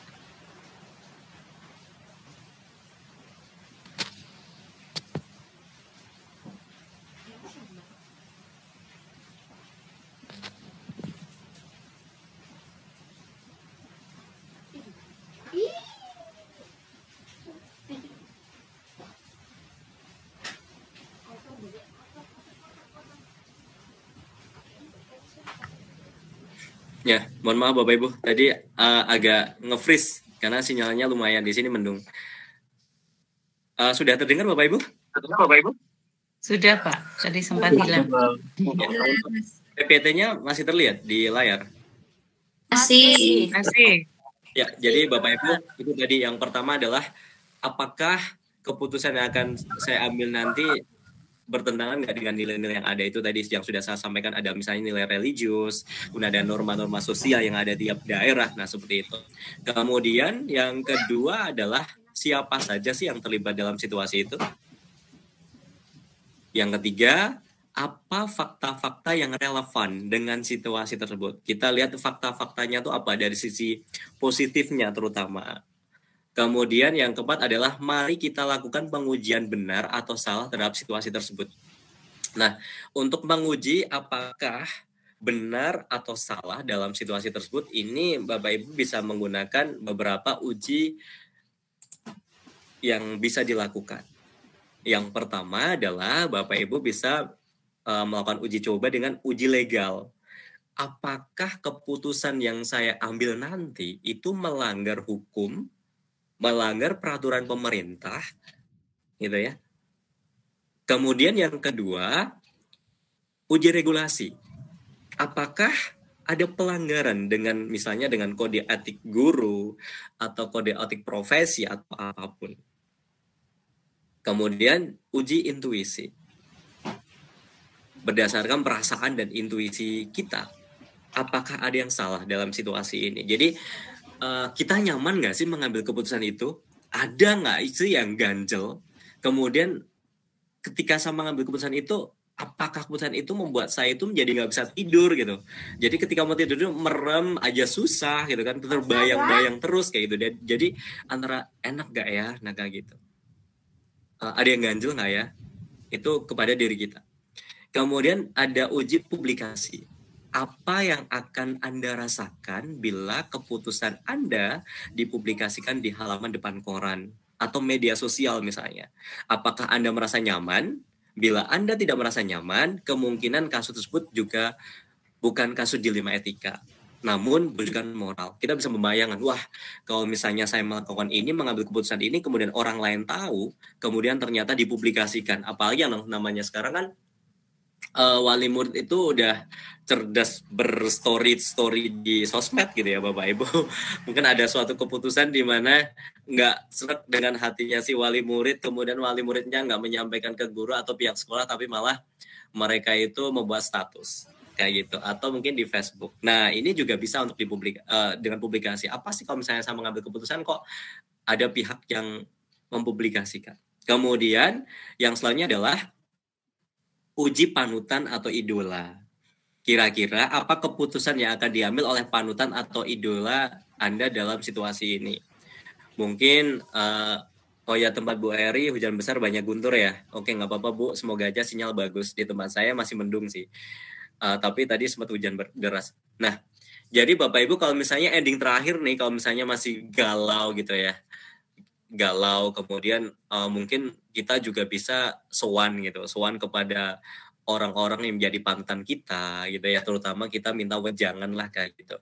[SPEAKER 2] Ya, mohon maaf Bapak Ibu, tadi agak nge-freeze karena sinyalnya lumayan di sini mendung. Sudah terdengar Bapak Ibu?
[SPEAKER 4] Sudah Pak, tadi sempat hilang.
[SPEAKER 2] PPT-nya masih terlihat di layar?
[SPEAKER 4] Masih.
[SPEAKER 2] Ya, jadi Bapak Ibu, itu tadi yang pertama adalah apakah keputusan yang akan saya ambil nanti bertentangan nggak dengan nilai-nilai yang ada. Itu tadi yang sudah saya sampaikan, ada misalnya nilai religius, kemudian ada norma-norma sosial yang ada di tiap daerah, nah seperti itu. Kemudian yang kedua adalah siapa saja sih yang terlibat dalam situasi itu. Yang ketiga, apa fakta-fakta yang relevan dengan situasi tersebut. Kita lihat fakta-faktanya itu apa dari sisi positifnya terutama. Kemudian yang keempat adalah mari kita lakukan pengujian benar atau salah terhadap situasi tersebut. Nah, untuk menguji apakah benar atau salah dalam situasi tersebut, ini Bapak Ibu bisa menggunakan beberapa uji yang bisa dilakukan. Yang pertama adalah Bapak Ibu bisa melakukan uji coba dengan uji legal. Apakah keputusan yang saya ambil nanti itu melanggar hukum, melanggar peraturan pemerintah, gitu ya. Kemudian yang kedua, uji regulasi. Apakah ada pelanggaran dengan misalnya dengan kode etik guru atau kode etik profesi atau apapun. Kemudian uji intuisi. Berdasarkan perasaan dan intuisi kita, apakah ada yang salah dalam situasi ini? Jadi kita nyaman nggak sih mengambil keputusan itu? Ada nggak sih yang ganjel? Kemudian ketika saya mengambil keputusan itu, apakah keputusan itu membuat saya itu menjadi nggak bisa tidur gitu? Jadi ketika mau tidur itu merem aja susah gitu kan, terbayang-bayang terus kayak gitu. Jadi antara enak nggak ya, nah kayak gitu. Ada yang ganjel nggak ya? Itu kepada diri kita. Kemudian ada uji publikasi. Apa yang akan Anda rasakan bila keputusan Anda dipublikasikan di halaman depan koran atau media sosial misalnya? Apakah Anda merasa nyaman? Bila Anda tidak merasa nyaman, kemungkinan kasus tersebut juga bukan kasus dilema etika, namun bukan moral. Kita bisa membayangkan, wah kalau misalnya saya melakukan ini, mengambil keputusan ini, kemudian orang lain tahu, kemudian ternyata dipublikasikan. Apalagi yang namanya sekarang kan wali murid itu udah cerdas berstory di sosmed gitu ya Bapak Ibu. Mungkin ada suatu keputusan di mana nggak serak dengan hatinya si wali murid, kemudian wali muridnya nggak menyampaikan ke guru atau pihak sekolah, tapi malah mereka itu membuat status kayak gitu, atau mungkin di Facebook. Nah ini juga bisa untuk dengan publikasi. Apa sih kalau misalnya saya mengambil keputusan kok ada pihak yang mempublikasikan? Kemudian yang selanjutnya adalah uji panutan atau idola. Kira-kira apa keputusan yang akan diambil oleh panutan atau idola Anda dalam situasi ini? Mungkin, oh ya tempat Bu Eri hujan besar banyak guntur ya. Oke nggak apa-apa Bu, semoga aja sinyal bagus. Di tempat saya masih mendung sih. tapi tadi sempat hujan deras. Nah, jadi Bapak Ibu kalau misalnya ending terakhir nih, kalau misalnya masih galau gitu ya, galau, kemudian mungkin kita juga bisa sowan kepada orang-orang yang menjadi panutan kita gitu ya, terutama kita minta wejangan lah kayak gitu.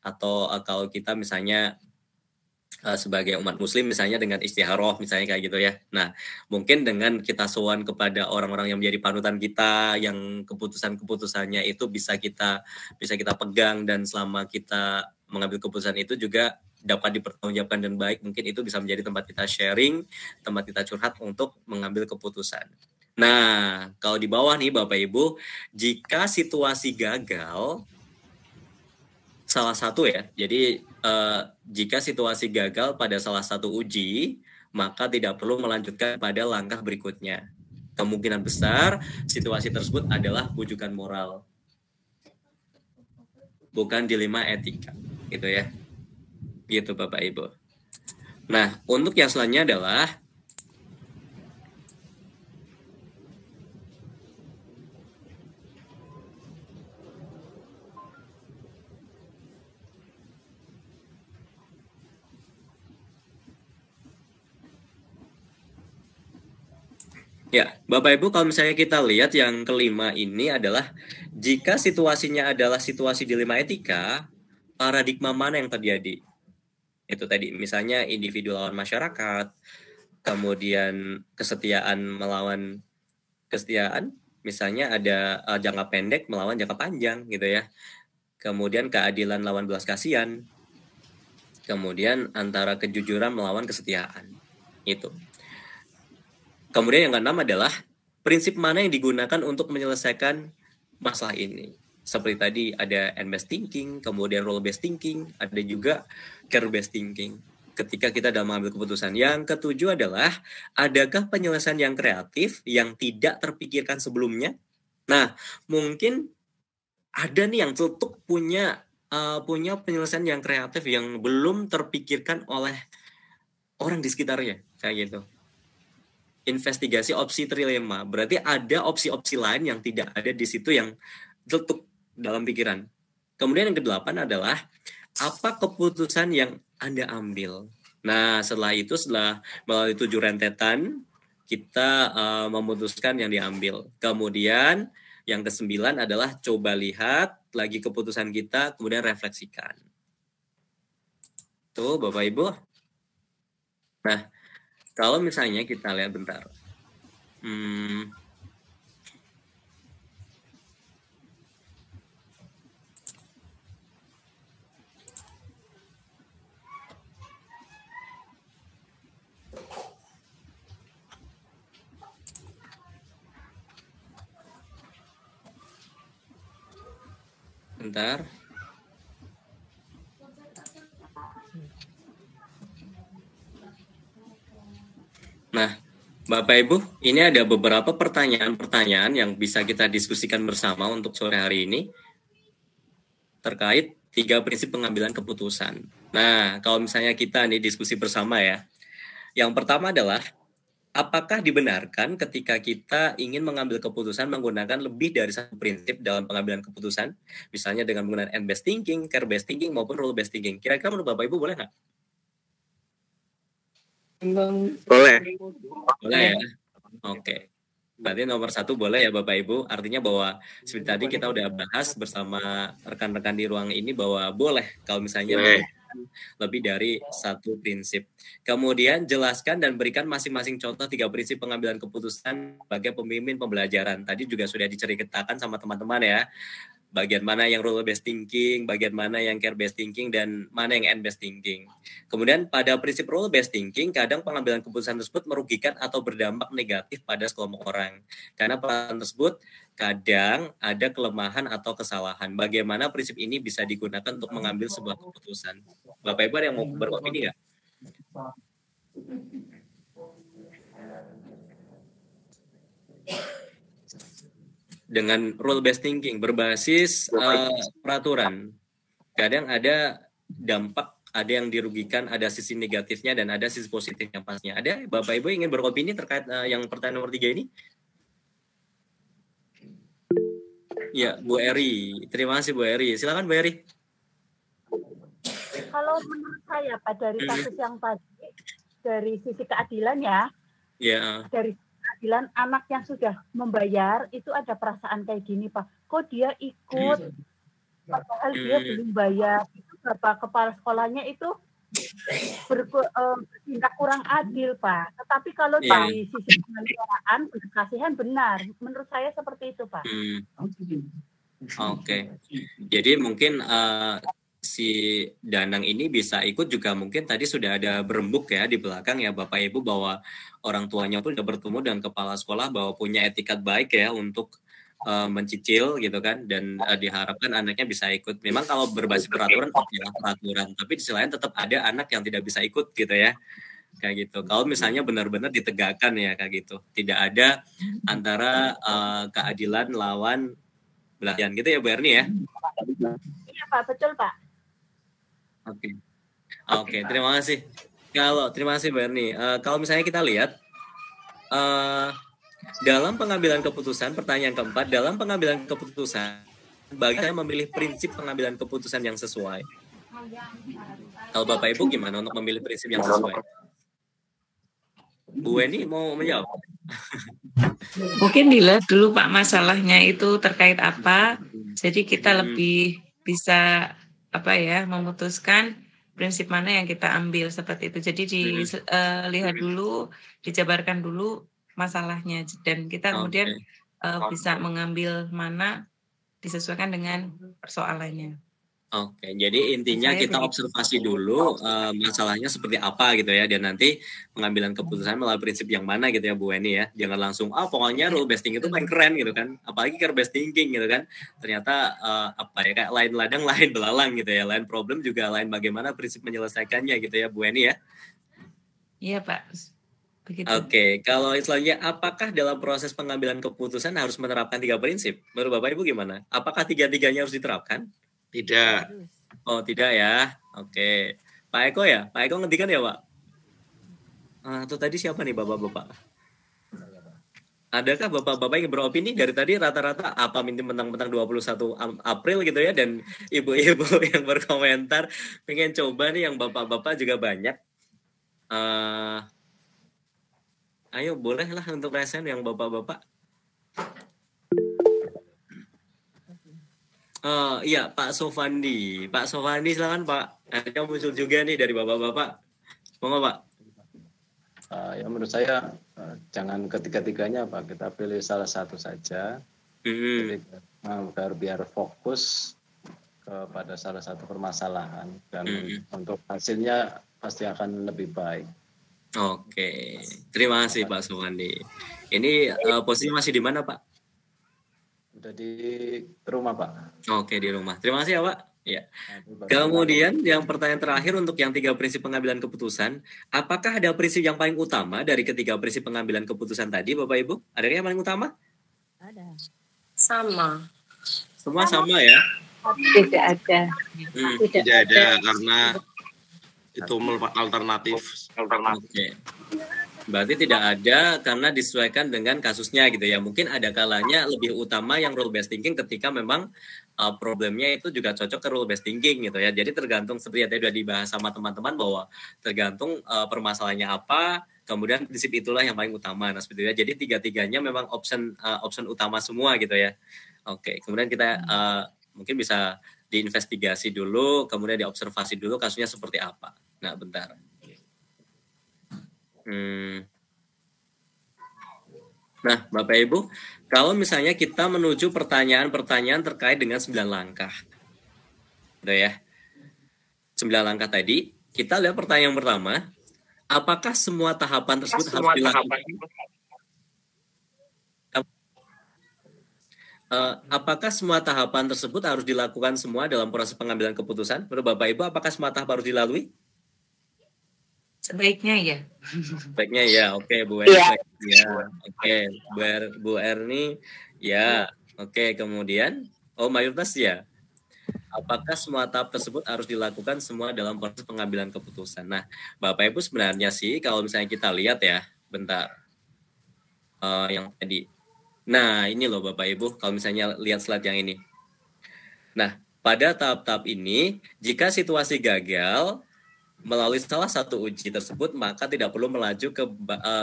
[SPEAKER 2] Atau kalau kita misalnya sebagai umat muslim misalnya dengan istiharoh misalnya kayak gitu ya. Nah, mungkin dengan kita sowan kepada orang-orang yang menjadi panutan kita, yang keputusan-keputusannya itu bisa kita pegang, dan selama kita mengambil keputusan itu juga dapat dipertanggungjawabkan dan baik, mungkin itu bisa menjadi tempat kita sharing, tempat kita curhat untuk mengambil keputusan. Nah, kalau di bawah nih Bapak Ibu, jika situasi gagal, salah satu ya, jadi jika situasi gagal pada salah satu uji, maka tidak perlu melanjutkan pada langkah berikutnya. Kemungkinan besar situasi tersebut adalah bujukan moral, bukan dilema etika, gitu ya. Gitu Bapak Ibu. Nah, untuk yang selanjutnya adalah ya, Bapak Ibu, kalau misalnya kita lihat yang kelima ini adalah jika situasinya adalah situasi dilema etika, paradigma mana yang terjadi? Itu tadi, misalnya individu lawan masyarakat, kemudian kesetiaan melawan kesetiaan, misalnya ada jangka pendek melawan jangka panjang gitu ya. Kemudian keadilan lawan belas kasihan. Kemudian antara kejujuran melawan kesetiaan. Itu. Kemudian yang keenam adalah prinsip mana yang digunakan untuk menyelesaikan masalah ini. Seperti tadi ada end-based thinking, kemudian role-based thinking, ada juga care-based thinking. Ketika kita dalam mengambil keputusan. Yang ketujuh adalah, adakah penyelesaian yang kreatif yang tidak terpikirkan sebelumnya? Nah, mungkin ada nih yang cetuk punya penyelesaian yang kreatif yang belum terpikirkan oleh orang di sekitarnya, kayak gitu. Investigasi opsi trilema, berarti ada opsi-opsi lain yang tidak ada di situ yang cetuk dalam pikiran. Kemudian yang kedelapan adalah, apa keputusan yang Anda ambil? Nah, setelah melalui 7 rentetan, kita memutuskan yang diambil. Kemudian yang ke-9 adalah coba lihat lagi keputusan kita, kemudian refleksikan. Tuh Bapak Ibu. Nah, kalau misalnya kita lihat bentar. Bentar. Nah, Bapak Ibu, ini ada beberapa pertanyaan-pertanyaan yang bisa kita diskusikan bersama untuk sore hari ini terkait 3 prinsip pengambilan keputusan. Nah, kalau misalnya kita nih diskusi bersama ya. Yang pertama adalah, apakah dibenarkan ketika kita ingin mengambil keputusan menggunakan lebih dari satu prinsip dalam pengambilan keputusan? Misalnya dengan menggunakan end-based thinking, care-based thinking, maupun role-based thinking. Kira-kira menurut Bapak Ibu boleh nggak?
[SPEAKER 5] Boleh.
[SPEAKER 2] Boleh ya? Oke. Berarti nomor 1 boleh ya Bapak Ibu. Artinya bahwa seperti tadi kita udah bahas bersama rekan-rekan di ruang ini bahwa boleh kalau misalnya lebih dari satu prinsip. Kemudian jelaskan dan berikan masing-masing contoh 3 prinsip pengambilan keputusan sebagai pemimpin pembelajaran. Tadi juga sudah diceritakan sama teman-teman ya. Bagian mana yang role-based thinking, bagian mana yang care-based thinking, dan mana yang end-based thinking. Kemudian pada prinsip role-based thinking, kadang pengambilan keputusan tersebut merugikan atau berdampak negatif pada sekelompok orang. Karena pengambilan tersebut kadang ada kelemahan atau kesalahan. Bagaimana prinsip ini bisa digunakan untuk mengambil sebuah keputusan? Bapak Ibu ada yang mau beropini nggak? Dengan rule-based thinking berbasis peraturan, kadang ada dampak, ada yang dirugikan, ada sisi negatifnya dan ada sisi positifnya pasnya. Ada Bapak Ibu ingin beropini terkait yang pertanyaan nomor 3 ini? Ya, Bu Eri. Terima kasih Bu Eri. Silakan Bu Eri.
[SPEAKER 3] Kalau menurut saya Pak dari kasus yang tadi dari sisi keadilan ya.
[SPEAKER 2] Ya.
[SPEAKER 3] Dari keadilan anak yang sudah membayar itu ada perasaan kayak gini Pak. Kok dia ikut padahal dia belum bayar. Itu Bapak kepala sekolahnya itu bertindak kurang adil Pak. Tetapi kalau dari sisi penyelenggaraan kasihan benar. Menurut saya seperti itu Pak.
[SPEAKER 2] Oke. Jadi mungkin si Danang ini bisa ikut juga mungkin tadi sudah ada berembuk ya di belakang ya Bapak Ibu bahwa orang tuanya pun sudah bertemu dengan kepala sekolah bahwa punya etikat baik ya untuk mencicil gitu kan dan diharapkan anaknya bisa ikut. Memang kalau berbasis peraturan peraturan, tapi di sisi lain tetap ada anak yang tidak bisa ikut gitu ya. Kayak gitu. Kalau misalnya benar-benar ditegakkan ya kayak gitu. Tidak ada antara keadilan lawan belatihan gitu ya Bu Erni ya.
[SPEAKER 3] Iya Pak, betul Pak.
[SPEAKER 2] Oke, terima kasih. Terima kasih Bu Erni. Kalau misalnya kita lihat dalam pengambilan keputusan, pertanyaan keempat, dalam pengambilan keputusan, bagaimana memilih prinsip pengambilan keputusan yang sesuai? Kalau Bapak Ibu gimana untuk memilih prinsip yang sesuai? Bu Eni mau menjawab?
[SPEAKER 4] Mungkin dilihat dulu Pak masalahnya itu terkait apa, jadi kita lebih bisa memutuskan prinsip mana yang kita ambil seperti itu. Jadi dilihat dulu, dijabarkan dulu masalahnya dan kita kemudian bisa mengambil mana disesuaikan dengan persoalannya.
[SPEAKER 2] Oke, jadi intinya kita observasi dulu masalahnya seperti apa gitu ya, dan nanti pengambilan keputusan melalui prinsip yang mana gitu ya Bu Eni ya. Jangan langsung pokoknya rule based thinking itu paling keren gitu kan, apalagi care based thinking gitu kan. Ternyata kayak lain ladang lain belalang gitu ya, lain problem juga lain bagaimana prinsip menyelesaikannya gitu ya Bu Eni ya.
[SPEAKER 4] Iya Pak. Begitu.
[SPEAKER 2] Oke, kalau selanjutnya apakah dalam proses pengambilan keputusan harus menerapkan 3 prinsip? Menurut Bapak Ibu gimana? Apakah 3-3-nya harus diterapkan?
[SPEAKER 10] Tidak.
[SPEAKER 2] Oh, tidak ya. Oke. Pak Eko ya? Pak Eko ngerti kan ya, Pak? Atau tadi siapa nih Bapak-Bapak? Adakah Bapak-Bapak yang beropini dari tadi rata-rata apa mentang-mentang 21 April gitu ya, dan ibu-ibu yang berkomentar pengen coba nih yang Bapak-Bapak juga banyak. Ayo bolehlah untuk resen yang Bapak-Bapak. Iya Pak Sofandi. Pak Sofandi silakan Pak. Ada muncul juga nih dari Bapak-Bapak. Monggo Pak.
[SPEAKER 11] Ya menurut saya jangan ketiga-tiganya Pak. Kita pilih salah satu saja. Jadi, biar fokus kepada salah satu permasalahan dan untuk hasilnya pasti akan lebih baik.
[SPEAKER 2] Oke, terima kasih Pak Sofandi. Ini posisinya masih di mana Pak?
[SPEAKER 11] Udah di rumah Pak.
[SPEAKER 2] Oke, di rumah. Terima kasih ya Pak. Ya. Kemudian yang pertanyaan terakhir untuk yang 3 prinsip pengambilan keputusan, apakah ada prinsip yang paling utama dari ketiga prinsip pengambilan keputusan tadi Bapak Ibu? Ada yang paling utama?
[SPEAKER 9] Ada.
[SPEAKER 4] Sama.
[SPEAKER 2] Semua sama ya?
[SPEAKER 7] Tidak ada.
[SPEAKER 10] Tidak ada karena itu alternatif.
[SPEAKER 2] Oke. Berarti tidak ada karena disesuaikan dengan kasusnya gitu ya. Mungkin ada kalanya lebih utama yang rule based thinking ketika memang problemnya itu juga cocok ke rule based thinking gitu ya. Jadi tergantung seperti yang tadi sudah dibahas sama teman-teman bahwa tergantung permasalahannya apa, kemudian prinsip itulah yang paling utama. Nah, seperti itu ya. Jadi 3-3-nya memang option utama semua gitu ya. Oke, kemudian kita mungkin bisa diinvestigasi dulu, kemudian diobservasi dulu kasusnya seperti apa. Nah, bentar. Nah, Bapak Ibu, kalau misalnya kita menuju pertanyaan-pertanyaan terkait dengan 9 langkah. Udah ya. 9 langkah tadi, kita lihat pertanyaan yang pertama, apakah semua tahapan tersebut harus dilakukan? Apakah semua tahapan tersebut harus dilakukan semua dalam proses pengambilan keputusan? Menurut Bapak Ibu, apakah semua tahap harus dilalui?
[SPEAKER 4] Sebaiknya ya.
[SPEAKER 2] Sebaiknya ya, oke Bu Erni. Ya, oke Bu Erni, ya, oke. Kemudian, mayoritas ya. Apakah semua tahap tersebut harus dilakukan semua dalam proses pengambilan keputusan? Nah, Bapak Ibu sebenarnya sih kalau misalnya kita lihat ya, bentar, yang tadi Nah, ini loh Bapak Ibu, kalau misalnya lihat slide yang ini. Nah, pada tahap-tahap ini, jika situasi gagal melalui salah satu uji tersebut, maka tidak perlu melaju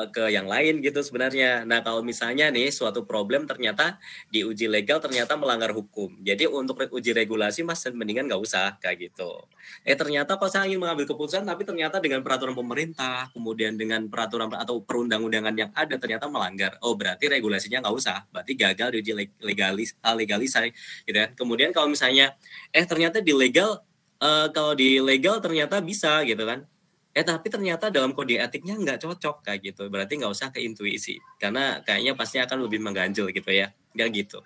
[SPEAKER 2] ke yang lain gitu sebenarnya. Nah, kalau misalnya nih suatu problem ternyata di uji legal ternyata melanggar hukum. Jadi untuk uji regulasi mas mendingan nggak usah kayak gitu. Ternyata kalau saya ingin mengambil keputusan tapi ternyata dengan peraturan pemerintah, kemudian dengan peraturan atau perundang-undangan yang ada ternyata melanggar. Oh, berarti regulasinya nggak usah. Berarti gagal di uji legalisasi gitu ya. Kemudian kalau misalnya ternyata di legal kalau di legal ternyata bisa gitu kan. Tapi ternyata dalam kode etiknya nggak cocok kayak gitu. Berarti nggak usah ke intuisi. Karena kayaknya pasti akan lebih mengganjal gitu ya. Nggak gitu.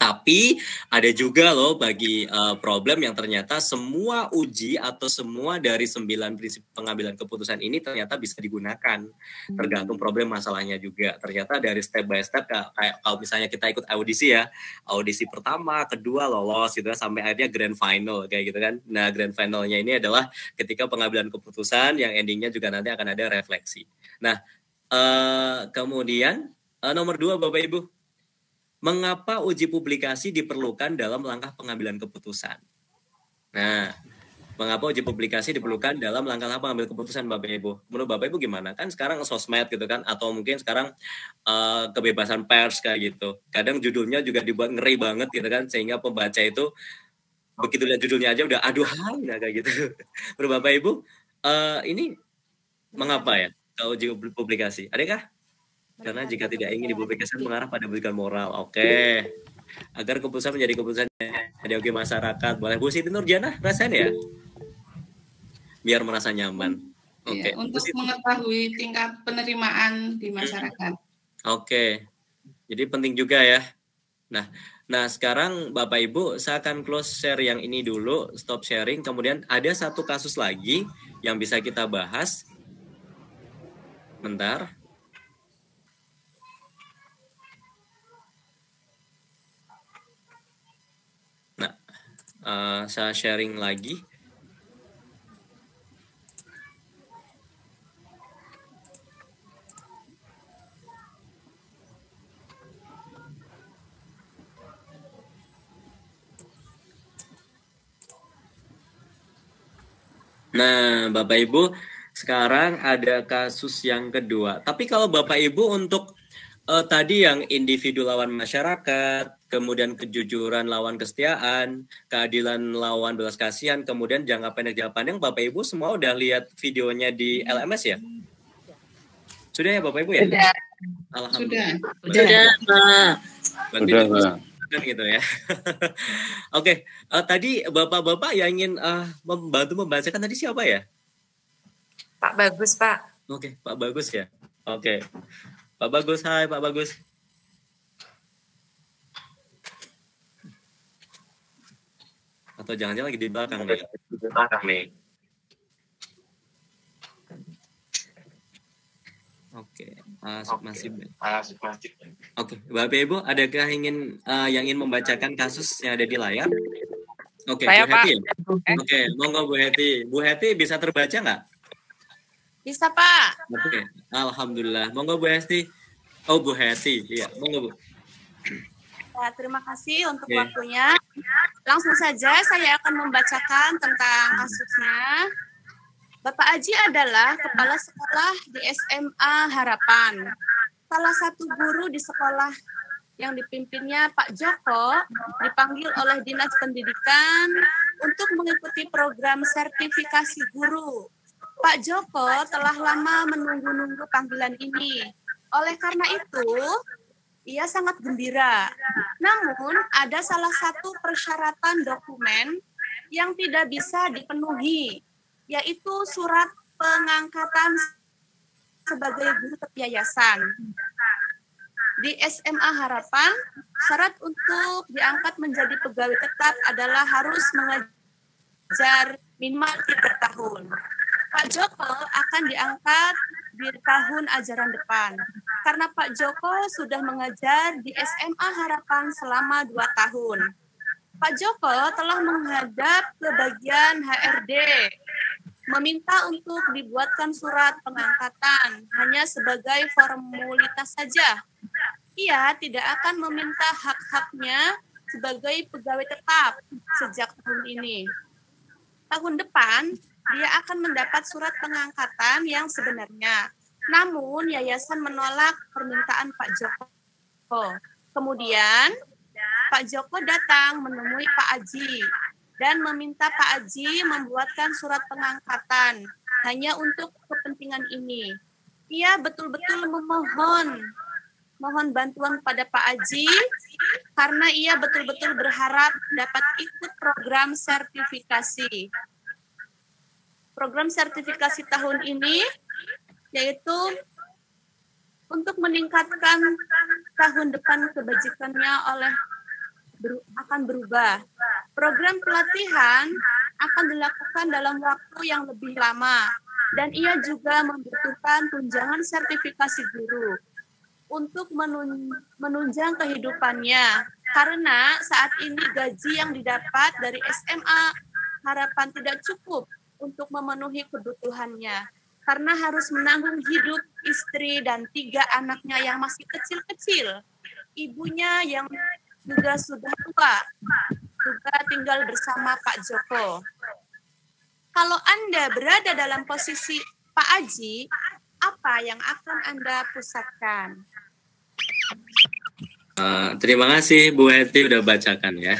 [SPEAKER 2] Tapi ada juga loh bagi problem yang ternyata semua uji atau semua dari 9 prinsip pengambilan keputusan ini ternyata bisa digunakan. Tergantung problem masalahnya juga. Ternyata dari step by step kayak kalau misalnya kita ikut audisi ya. Audisi pertama, kedua lolos gitu sampai akhirnya grand final kayak gitu kan. Nah, grand finalnya ini adalah ketika pengambilan keputusan yang endingnya juga nanti akan ada refleksi. Nah, kemudian nomor 2 Bapak Ibu. Mengapa uji publikasi diperlukan dalam langkah pengambilan keputusan? Nah, mengapa uji publikasi diperlukan dalam langkah pengambilan keputusan Bapak Ibu? Menurut Bapak Ibu gimana? Kan sekarang sosmed gitu kan, atau mungkin sekarang kebebasan pers kayak gitu. Kadang judulnya juga dibuat ngeri banget gitu kan, sehingga pembaca itu begitu lihat judulnya aja udah aduh kayak gitu. Menurut Bapak Ibu, ini mengapa ya kalau uji publikasi? Adakah? Karena jika tidak ingin dipublikasikan mengarah pada pendidikan moral. Oke. Agar keputusan menjadi keputusan yang bagi masyarakat. Boleh Bu Siti Nurjana rasain ya? Biar merasa nyaman. Oke.
[SPEAKER 6] Untuk mengetahui tingkat penerimaan di masyarakat.
[SPEAKER 2] Oke. Jadi penting juga ya. Nah sekarang Bapak Ibu saya akan close share yang ini dulu, stop sharing. Kemudian ada satu kasus lagi yang bisa kita bahas. Bentar. Saya sharing lagi. Nah, Bapak Ibu, sekarang ada kasus yang kedua. Tapi kalau Bapak Ibu untuk tadi yang individu lawan masyarakat, kemudian kejujuran lawan kesetiaan, keadilan lawan belas kasihan, kemudian jangka pendek jangka panjang, Bapak Ibu semua udah lihat videonya di LMS ya? Sudah ya Bapak Ibu ya?
[SPEAKER 6] Sudah.
[SPEAKER 2] Alhamdulillah.
[SPEAKER 6] Sudah, Pak.
[SPEAKER 2] Sudah. Kan gitu ya. Oke, tadi Bapak-bapak yang ingin membantu membacakan tadi siapa ya?
[SPEAKER 4] Pak Bagus, Pak.
[SPEAKER 2] Oke, Pak Bagus ya. Oke. Pak Bagus, hai Pak Bagus. Atau jangan-jangan lagi di belakang nih. Oke, masih. Oke, Bapak Ibu, adakah yang ingin membacakan kasus yang ada di layar? Oke, Bu Heti. Oke, monggo Bu Heti. Bu Heti bisa terbaca nggak?
[SPEAKER 12] Bisa, Pak.
[SPEAKER 2] Oke, alhamdulillah. Monggo Bu Heti. Oh, Bu Heti. Iya, monggo Bu.
[SPEAKER 12] Ya, terima kasih untuk waktunya. Langsung saja saya akan membacakan tentang kasusnya. Bapak Aji adalah kepala sekolah di SMA Harapan. Salah satu guru di sekolah yang dipimpinnya Pak Joko dipanggil oleh Dinas Pendidikan untuk mengikuti program sertifikasi guru. Pak Joko telah lama menunggu-nunggu panggilan ini. Oleh karena itu, ia sangat gembira. Namun, ada salah satu persyaratan dokumen yang tidak bisa dipenuhi, yaitu surat pengangkatan sebagai guru yayasan. Di SMA Harapan, syarat untuk diangkat menjadi pegawai tetap adalah harus mengajar minimal 3 tahun. Pak Joko akan diangkat di tahun ajaran depan, karena Pak Joko sudah mengajar di SMA Harapan selama 2 tahun. Pak Joko telah menghadap ke bagian HRD, meminta untuk dibuatkan surat pengangkatan hanya sebagai formalitas saja. ia tidak akan meminta hak-haknya sebagai pegawai tetap sejak tahun ini. Tahun depan, dia akan mendapat surat pengangkatan yang sebenarnya. Namun, yayasan menolak permintaan Pak Joko. Kemudian, Pak Joko datang menemui Pak Aji dan meminta Pak Aji membuatkan surat pengangkatan hanya untuk kepentingan ini. Ia betul-betul mohon bantuan pada Pak Aji karena ia betul-betul berharap dapat ikut program sertifikasi. Program sertifikasi tahun ini yaitu untuk meningkatkan tahun depan kebajikannya akan berubah. Program pelatihan akan dilakukan dalam waktu yang lebih lama dan ia juga membutuhkan tunjangan sertifikasi guru untuk menunjang kehidupannya karena saat ini gaji yang didapat dari SMA Harapan tidak cukup untuk memenuhi kebutuhannya karena harus menanggung hidup istri dan 3 anaknya yang masih kecil-kecil. Ibunya yang juga sudah tua, juga tinggal bersama Pak Joko. Kalau Anda berada dalam posisi Pak Aji, apa yang akan Anda pusatkan?
[SPEAKER 2] Terima kasih Bu Heti udah bacakan ya.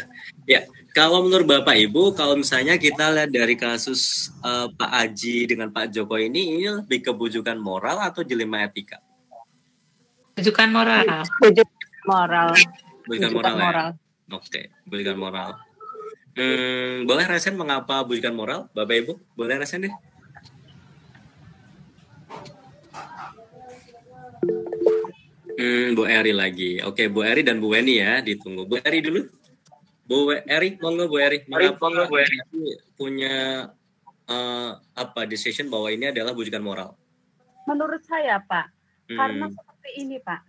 [SPEAKER 2] Ya, kalau menurut Bapak Ibu, kalau misalnya kita lihat dari kasus Pak Aji dengan Pak Joko ini lebih ke bujukan moral atau dilema etika?
[SPEAKER 4] Bujukan moral.
[SPEAKER 2] Bujukan moral. Ya? Oke, bujukan moral. Boleh resen mengapa bujukan moral, Bapak Ibu? Boleh resen deh. Bu Eri lagi. Oke, Bu Eri dan Bu Weni ya, ditunggu. Bu Eri dulu. Bu Eri, monggo Bu Eri. Mengapa Bu Eri punya decision bahwa ini adalah bujukan moral?
[SPEAKER 3] Menurut saya, Pak, karena seperti ini, Pak.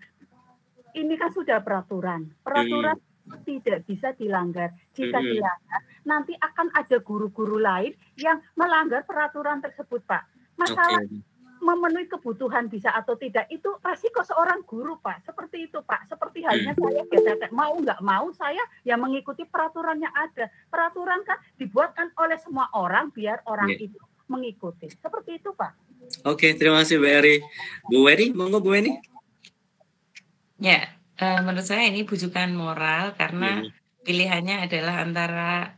[SPEAKER 3] Ini kan sudah peraturan. Peraturan tidak bisa dilanggar. Jika dilanggar, nanti akan ada guru-guru lain yang melanggar peraturan tersebut, Pak. Masalah memenuhi kebutuhan bisa atau tidak itu resiko seorang guru, Pak. Seperti itu, Pak. Seperti halnya saya biasa mau nggak mau saya ya mengikuti peraturan yang ada. Peraturan kan dibuatkan oleh semua orang biar orang itu mengikuti. Seperti itu, Pak.
[SPEAKER 2] Oke, terima kasih Bu Eri. Bu Weni, monggo Bu Weni.
[SPEAKER 4] Ya, menurut saya ini bujukan moral karena pilihannya adalah antara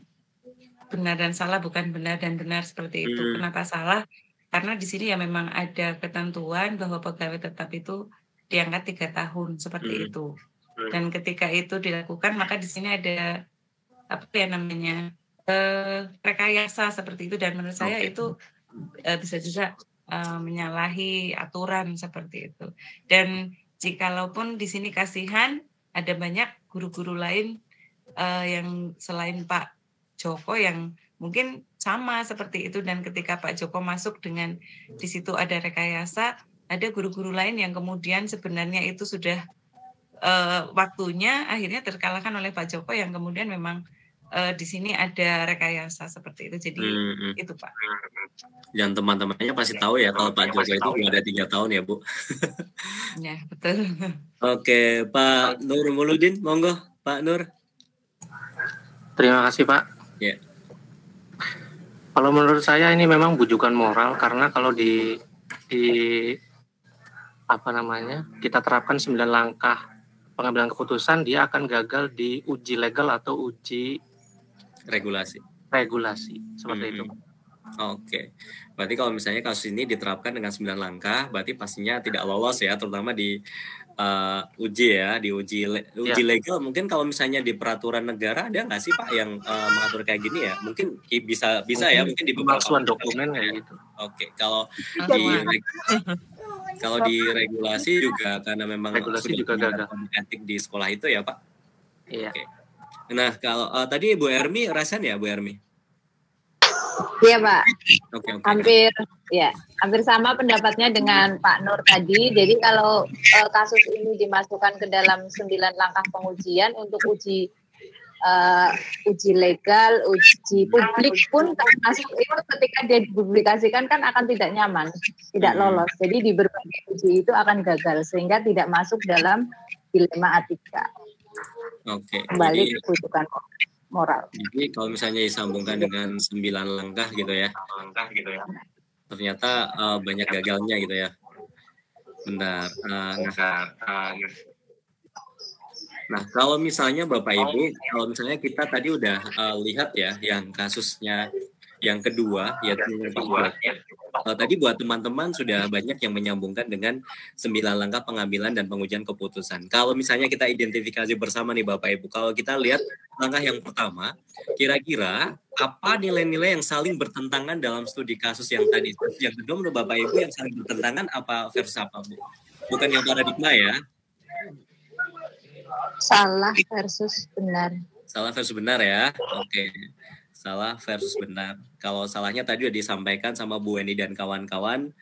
[SPEAKER 4] benar dan salah, bukan benar dan benar seperti itu. Kenapa salah? Karena di sini ya memang ada ketentuan bahwa pegawai tetap itu diangkat 3 tahun seperti itu. Dan ketika itu dilakukan maka di sini ada rekayasa seperti itu dan menurut saya itu bisa juga menyalahi aturan seperti itu. Dan jikalaupun di sini kasihan ada banyak guru-guru lain yang selain Pak Joko yang mungkin sama seperti itu dan ketika Pak Joko masuk dengan di situ ada rekayasa, ada guru-guru lain yang kemudian sebenarnya itu sudah waktunya akhirnya terkalahkan oleh Pak Joko yang kemudian memang di sini ada rekayasa seperti itu. Jadi itu Pak.
[SPEAKER 2] Dan teman-temannya pasti tahu ya kalau Pak Joko itu ada 3 tahun ya Bu.
[SPEAKER 4] Ya betul.
[SPEAKER 2] Oke, Pak Nur Muludin, monggo Pak Nur.
[SPEAKER 5] Terima kasih Pak.
[SPEAKER 2] Ya.
[SPEAKER 5] Kalau menurut saya ini memang bujukan moral karena kalau kita terapkan 9 langkah pengambilan keputusan dia akan gagal di uji legal atau uji
[SPEAKER 2] regulasi
[SPEAKER 5] seperti itu.
[SPEAKER 2] Oke. Berarti kalau misalnya kasus ini diterapkan dengan 9 langkah berarti pastinya tidak lolos ya, terutama di uji legal. Mungkin kalau misalnya di peraturan negara ada nggak sih Pak yang mengatur kayak gini ya? Mungkin bisa ya, mungkin di beberapa
[SPEAKER 5] dokumen kayak gitu.
[SPEAKER 2] Oke, kalau di regulasi juga karena memang
[SPEAKER 5] regulasi juga gagal
[SPEAKER 2] etik di sekolah itu ya Pak.
[SPEAKER 5] Iya.
[SPEAKER 2] Oke. Nah kalau tadi Bu Ermi rasan ya Bu Ermi?
[SPEAKER 7] Iya Pak.
[SPEAKER 2] Okay.
[SPEAKER 7] Hampir sama pendapatnya dengan Pak Nur tadi. Jadi kalau kasus ini dimasukkan ke dalam 9 langkah pengujian untuk uji legal, uji publik pun termasuk itu ketika dia dipublikasikan kan akan tidak nyaman, tidak lolos. Jadi di berbagai uji itu akan gagal sehingga tidak masuk dalam dilema etika.
[SPEAKER 2] Oke.
[SPEAKER 7] Kembali
[SPEAKER 2] Jadi,
[SPEAKER 7] kebutuhan moral.
[SPEAKER 2] jadi kalau misalnya disambungkan dengan 9 langkah gitu ya, ternyata banyak gagalnya gitu ya. Bentar. Nah, kalau misalnya Bapak Ibu, kalau misalnya kita tadi udah lihat ya yang kasusnya yang kedua, yaitu tadi buat teman-teman sudah banyak yang menyambungkan dengan 9 langkah pengambilan dan pengujian keputusan. Kalau misalnya kita identifikasi bersama nih Bapak Ibu, kalau kita lihat langkah yang pertama, kira-kira apa nilai-nilai yang saling bertentangan dalam studi kasus yang tadi? Yang kedua menurut Bapak Ibu yang saling bertentangan apa versus apa, Bu? Bukan yang paradigma ya.
[SPEAKER 7] Salah versus benar.
[SPEAKER 2] Salah versus benar ya. Oke. Salah versus benar. Kalau salahnya tadi udah disampaikan sama Bu Weni dan kawan-kawan,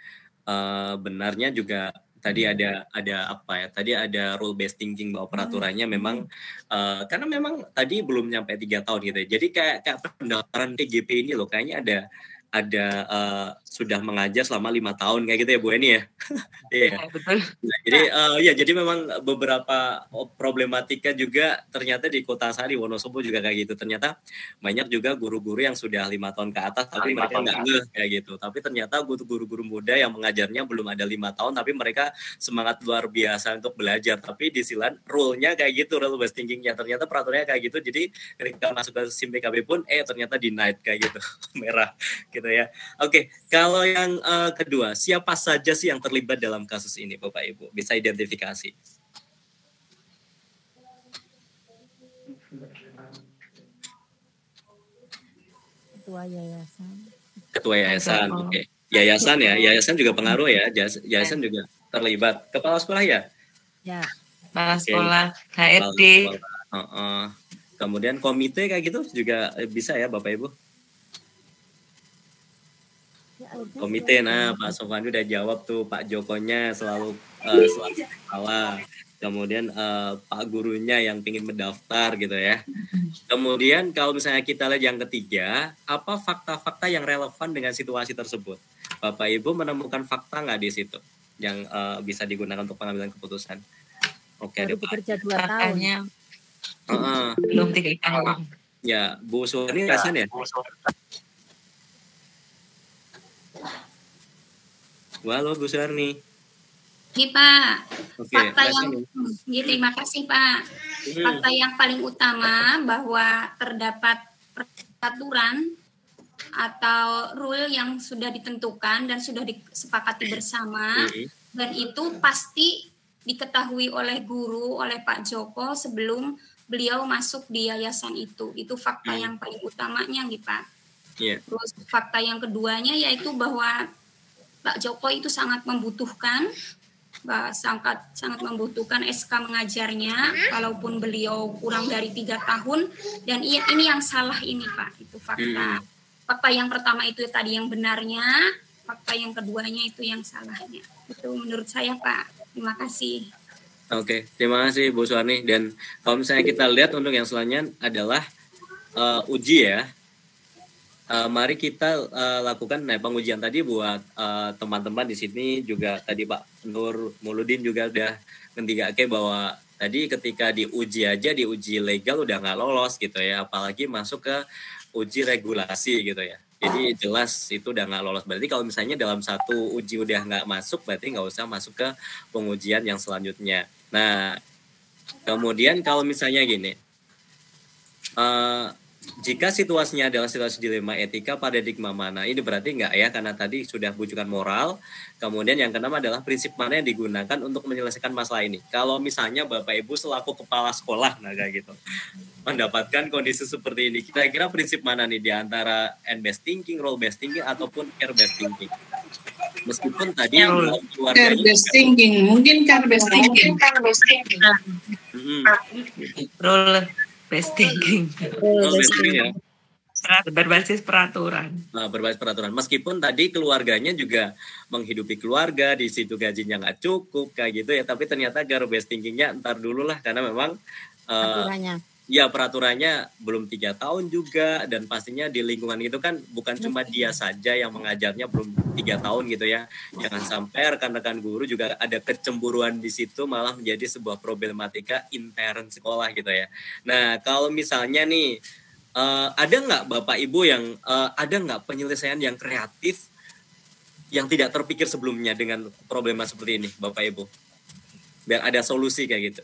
[SPEAKER 2] benarnya juga tadi ada apa ya? Tadi ada rule based thinking bahwa peraturannya memang karena memang tadi belum nyampe 3 tahun gitu ya. Jadi kayak pendaftaran TGP ini loh, kayaknya ada sudah mengajar selama 5 tahun kayak gitu ya Bu Eni ya. Iya.
[SPEAKER 4] Betul.
[SPEAKER 2] Nah, jadi jadi memang beberapa problematika juga ternyata di Kota Sari Wonosobo juga kayak gitu. Ternyata banyak juga guru-guru yang sudah 5 tahun ke atas tapi mereka nggak ngeh kayak gitu. Tapi ternyata guru-guru muda yang mengajarnya belum ada 5 tahun tapi mereka semangat luar biasa untuk belajar. Tapi di silan rule-nya kayak gitu, rule based thinking-nya ternyata peraturannya kayak gitu. Jadi ketika masuk ke SIM PKB pun ternyata denied kayak gitu. Merah gitu ya. Oke, kalau yang kedua, siapa saja sih yang terlibat dalam kasus ini, Bapak Ibu? Bisa identifikasi?
[SPEAKER 13] Ketua yayasan.
[SPEAKER 2] Ketua yayasan, oke. Yayasan ya, yayasan juga pengaruh ya, yayasan juga terlibat. Kepala sekolah ya?
[SPEAKER 4] Ya, kepala sekolah, HRD.
[SPEAKER 2] Kemudian komite kayak gitu juga bisa ya, Bapak Ibu? Komite, nah Pak Sofandi udah jawab tuh, Pak Jokonya selalu salah. Kemudian Pak gurunya yang ingin mendaftar gitu ya. Kemudian kalau misalnya kita lihat yang ketiga, apa fakta-fakta yang relevan dengan situasi tersebut? Bapak Ibu menemukan fakta nggak di situ yang bisa digunakan untuk pengambilan keputusan? Oke,
[SPEAKER 13] baru bekerja 2 tahun.
[SPEAKER 4] Belum 3 tahun.
[SPEAKER 2] Ya, Bu Suwani rasan ya? Halo Bu Suwarni.
[SPEAKER 14] Iya Pak.
[SPEAKER 2] Oke,
[SPEAKER 14] Fakta yang, terima kasih Pak. Fakta yang paling utama bahwa terdapat peraturan atau rule yang sudah ditentukan dan sudah disepakati bersama, dan itu pasti diketahui oleh guru, oleh Pak Joko sebelum beliau masuk di yayasan itu. Itu fakta yang paling utamanya gitu Pak. Terus fakta yang keduanya yaitu bahwa Pak Joko itu sangat membutuhkan SK mengajarnya walaupun beliau kurang dari 3 tahun, dan ini yang salah ini Pak, itu fakta. Fakta yang pertama itu tadi yang benarnya, fakta yang keduanya itu yang salahnya. Itu menurut saya Pak. Terima kasih.
[SPEAKER 2] Oke, terima kasih Bu Suwarni. Dan kalau misalnya kita lihat untuk yang selanjutnya adalah uji ya. Mari kita lakukan pengujian tadi buat teman-teman di sini juga. Tadi Pak Nur Muludin juga udah ngendigake bahwa tadi ketika diuji aja, diuji legal udah nggak lolos gitu ya, apalagi masuk ke uji regulasi gitu ya. Jadi jelas itu udah nggak lolos. Berarti kalau misalnya dalam satu uji udah nggak masuk, berarti nggak usah masuk ke pengujian yang selanjutnya. Nah, kemudian kalau misalnya gini, jika situasinya adalah situasi dilema etika, paradigma mana? Ini berarti enggak ya, karena tadi sudah bujukan moral. Kemudian yang keenam adalah prinsip mana yang digunakan untuk menyelesaikan masalah ini. Kalau misalnya Bapak Ibu selaku kepala sekolah, nah kayak gitu, mendapatkan kondisi seperti ini, kira-kira prinsip mana nih di antara N-based thinking, role-based thinking, ataupun care-based thinking? Meskipun tadi
[SPEAKER 6] care-based thinking, mungkin care-based thinking.
[SPEAKER 4] Role-based thinking.
[SPEAKER 2] Ya.
[SPEAKER 4] Berbasis peraturan.
[SPEAKER 2] Nah, berbasis peraturan. Meskipun tadi keluarganya juga menghidupi keluarga, di situ gajinya nggak cukup kayak gitu ya, tapi ternyata care-based thinkingnya ntar dulu lah, karena memang peraturannya belum 3 tahun juga, dan pastinya di lingkungan itu kan bukan cuma dia saja yang mengajarnya, belum 3 tahun gitu ya. Jangan sampai rekan-rekan guru juga ada kecemburuan di situ malah menjadi sebuah problematika intern sekolah gitu ya. Nah, kalau misalnya nih ada nggak Bapak Ibu yang ada nggak penyelesaian yang kreatif yang tidak terpikir sebelumnya dengan problema seperti ini, Bapak Ibu? Biar ada solusi kayak gitu.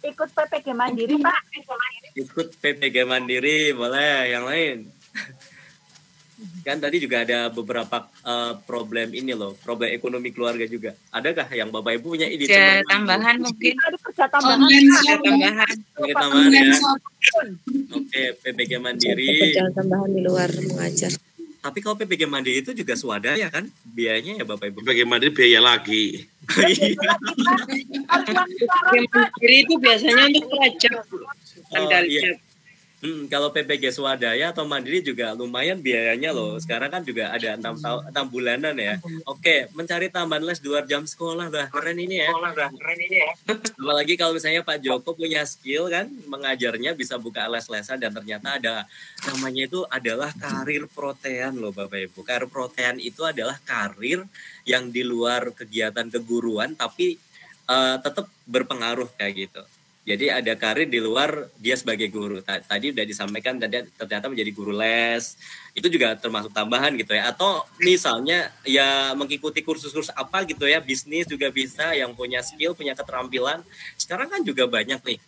[SPEAKER 3] Ikut PPG Mandiri, Pak.
[SPEAKER 2] Ikut PPG Mandiri, boleh. Yang lain? Kan tadi juga ada beberapa problem ini loh, problem ekonomi keluarga juga. Adakah yang Bapak Ibu punya ide?
[SPEAKER 4] Kerja tambahan mungkin.
[SPEAKER 3] Kerja tambahan.
[SPEAKER 2] Tambahan ya. Oke, PPG Mandiri.
[SPEAKER 15] Kerja tambahan di luar mengajar.
[SPEAKER 2] Tapi kalau PPG Mandiri itu juga swadaya kan? Biayanya ya Bapak Ibu.
[SPEAKER 10] PPG Mandiri biaya lagi.
[SPEAKER 4] PPG Mandiri itu biasanya untuk pelajar.
[SPEAKER 2] Iya. Kalau PPG swadaya atau mandiri juga lumayan biayanya loh. Sekarang kan juga ada 6 bulanan ya. Oke, mencari tambahan les 2 jam sekolah dah. Keren ini ya. Apalagi kalau misalnya Pak Joko punya skill kan mengajarnya bisa buka les-lesan dan ternyata ada namanya itu adalah karir protean loh Bapak Ibu. Karir protean itu adalah karir yang di luar kegiatan keguruan tapi tetap berpengaruh kayak gitu. Jadi ada karir di luar dia sebagai guru. Tadi udah disampaikan ternyata menjadi guru les. Itu juga termasuk tambahan gitu ya. Atau misalnya ya mengikuti kursus-kursus apa gitu ya. Bisnis juga bisa yang punya skill, punya keterampilan. Sekarang kan juga banyak nih.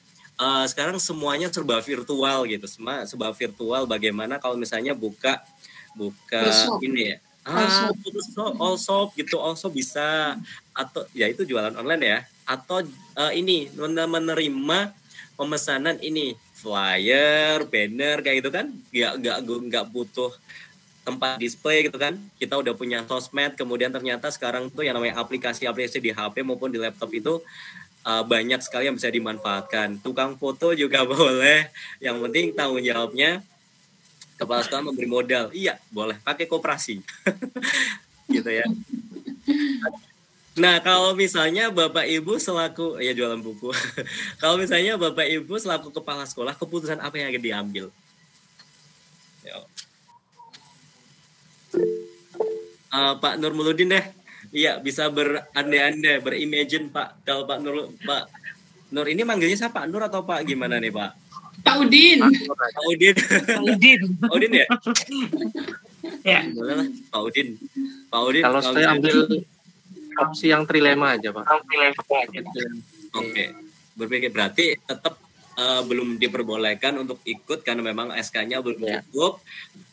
[SPEAKER 2] Sekarang semuanya serba virtual gitu. Semua serba virtual. Bagaimana kalau misalnya buka ini ya. All shop gitu. Also bisa. Atau ya itu jualan online ya. Atau ini menerima pemesanan ini flyer, banner kayak gitu kan, nggak butuh tempat display gitu kan. Kita udah punya sosmed, kemudian ternyata sekarang tuh yang namanya aplikasi-aplikasi di HP maupun di laptop itu banyak sekali yang bisa dimanfaatkan. Tukang foto juga boleh, yang penting tanggung jawabnya kepala sekolah memberi modal. Iya boleh pakai koperasi gitu ya. Nah, kalau misalnya Bapak Ibu selaku, ya jualan buku. Kalau misalnya Bapak Ibu selaku kepala sekolah, keputusan apa yang akan diambil? Pak Nurmuluddin deh. Iya, bisa berandai-andai, berimagine Pak. Kalau Pak Nur ini manggilnya siapa? Nur atau Pak gimana nih Pak?
[SPEAKER 6] Pak Udin.
[SPEAKER 2] Pak Udin. Pak Udin ya?
[SPEAKER 4] Ya.
[SPEAKER 2] Boleh lah, Pak Udin. Pak Udin.
[SPEAKER 5] Kalau saya ambil opsi yang trilema aja Pak.
[SPEAKER 2] Oke. Berpikir berarti tetap belum diperbolehkan untuk ikut karena memang SK-nya belum cukup,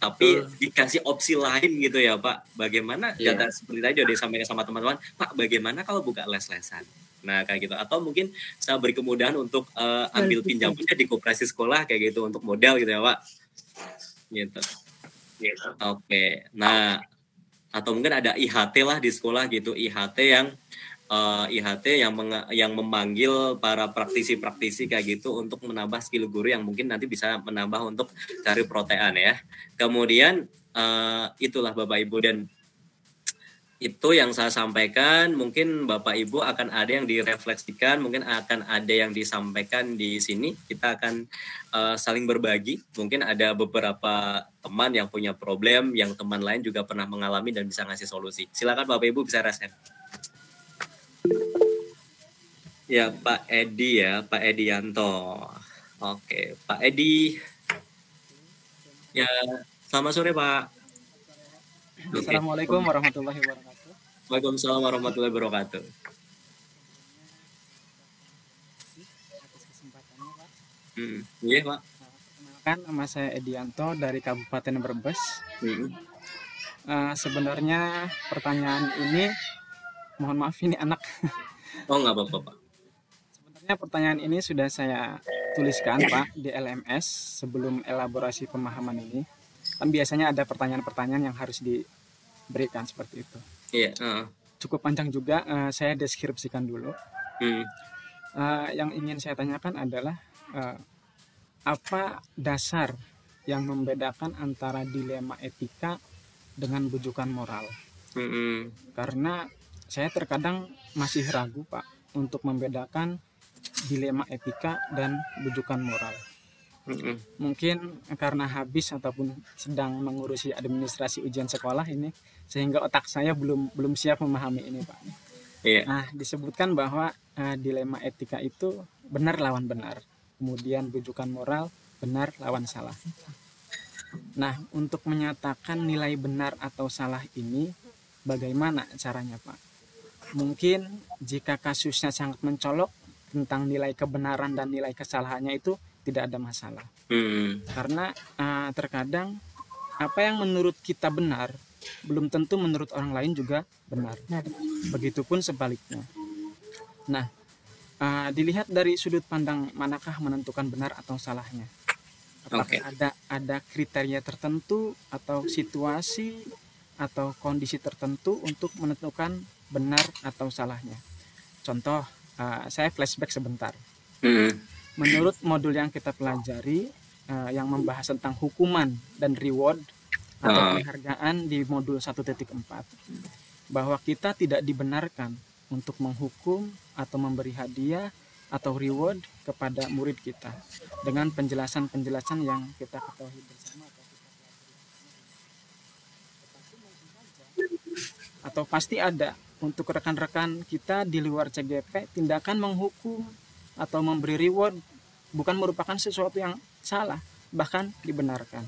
[SPEAKER 2] tapi dikasih opsi lain gitu ya Pak. Bagaimana? Kata seperti tadi udah disampaikan sama teman-teman, Pak bagaimana kalau buka les-lesan? Nah kayak gitu. Atau mungkin saya beri kemudahan untuk ambil pinjamannya di koperasi sekolah kayak gitu untuk modal gitu ya Pak. Gitu. Oke. Nah atau mungkin ada IHT lah di sekolah gitu, IHT yang memanggil para praktisi-praktisi kayak gitu untuk menambah skill guru yang mungkin nanti bisa menambah untuk karir protean ya. Kemudian itulah Bapak Ibu, dan itu yang saya sampaikan. Mungkin Bapak Ibu akan ada yang direfleksikan, mungkin akan ada yang disampaikan di sini. Kita akan saling berbagi. Mungkin ada beberapa teman yang punya problem, yang teman lain juga pernah mengalami dan bisa ngasih solusi. Silakan Bapak Ibu bisa rasain. Ya Pak Edi ya, Pak Edianto. Oke, Pak Edi. Ya, selamat sore Pak.
[SPEAKER 16] Assalamualaikum warahmatullahi wabarakatuh.
[SPEAKER 2] Waalaikumsalam warahmatullahi wabarakatuh. Iya Pak.
[SPEAKER 16] Perkenalkan, nama saya Edianto dari Kabupaten Brebes. Sebenarnya pertanyaan ini, mohon maaf ini anak.
[SPEAKER 2] Oh nggak apa-apa Pak.
[SPEAKER 16] Sebenarnya pertanyaan ini sudah saya tuliskan Pak di LMS sebelum elaborasi pemahaman ini. Kan biasanya ada pertanyaan-pertanyaan yang harus diberikan seperti itu.
[SPEAKER 2] Iya.
[SPEAKER 16] Cukup panjang juga, saya deskripsikan dulu. Yang ingin saya tanyakan adalah apa dasar yang membedakan antara dilema etika dengan bujukan moral? Karena saya terkadang masih ragu Pak untuk membedakan dilema etika dan bujukan moral. Mungkin karena habis ataupun sedang mengurusi administrasi ujian sekolah ini, sehingga otak saya belum siap memahami ini, Pak. Nah, disebutkan bahwa dilema etika itu benar lawan benar, kemudian bujukan moral benar lawan salah. Nah, untuk menyatakan nilai benar atau salah ini bagaimana caranya, Pak? Mungkin jika kasusnya sangat mencolok tentang nilai kebenaran dan nilai kesalahannya itu tidak ada masalah. Karena terkadang apa yang menurut kita benar belum tentu menurut orang lain juga benar. Begitupun sebaliknya. Nah, dilihat dari sudut pandang manakah menentukan benar atau salahnya. Apakah ada kriteria tertentu atau situasi atau kondisi tertentu untuk menentukan benar atau salahnya. Contoh, saya flashback sebentar. Menurut modul yang kita pelajari yang membahas tentang hukuman dan reward atau penghargaan di modul 1.4, bahwa kita tidak dibenarkan untuk menghukum atau memberi hadiah atau reward kepada murid kita dengan penjelasan-penjelasan yang kita ketahui bersama atau pasti ada untuk rekan-rekan kita di luar CGP tindakan menghukum atau memberi reward bukan merupakan sesuatu yang salah, bahkan dibenarkan.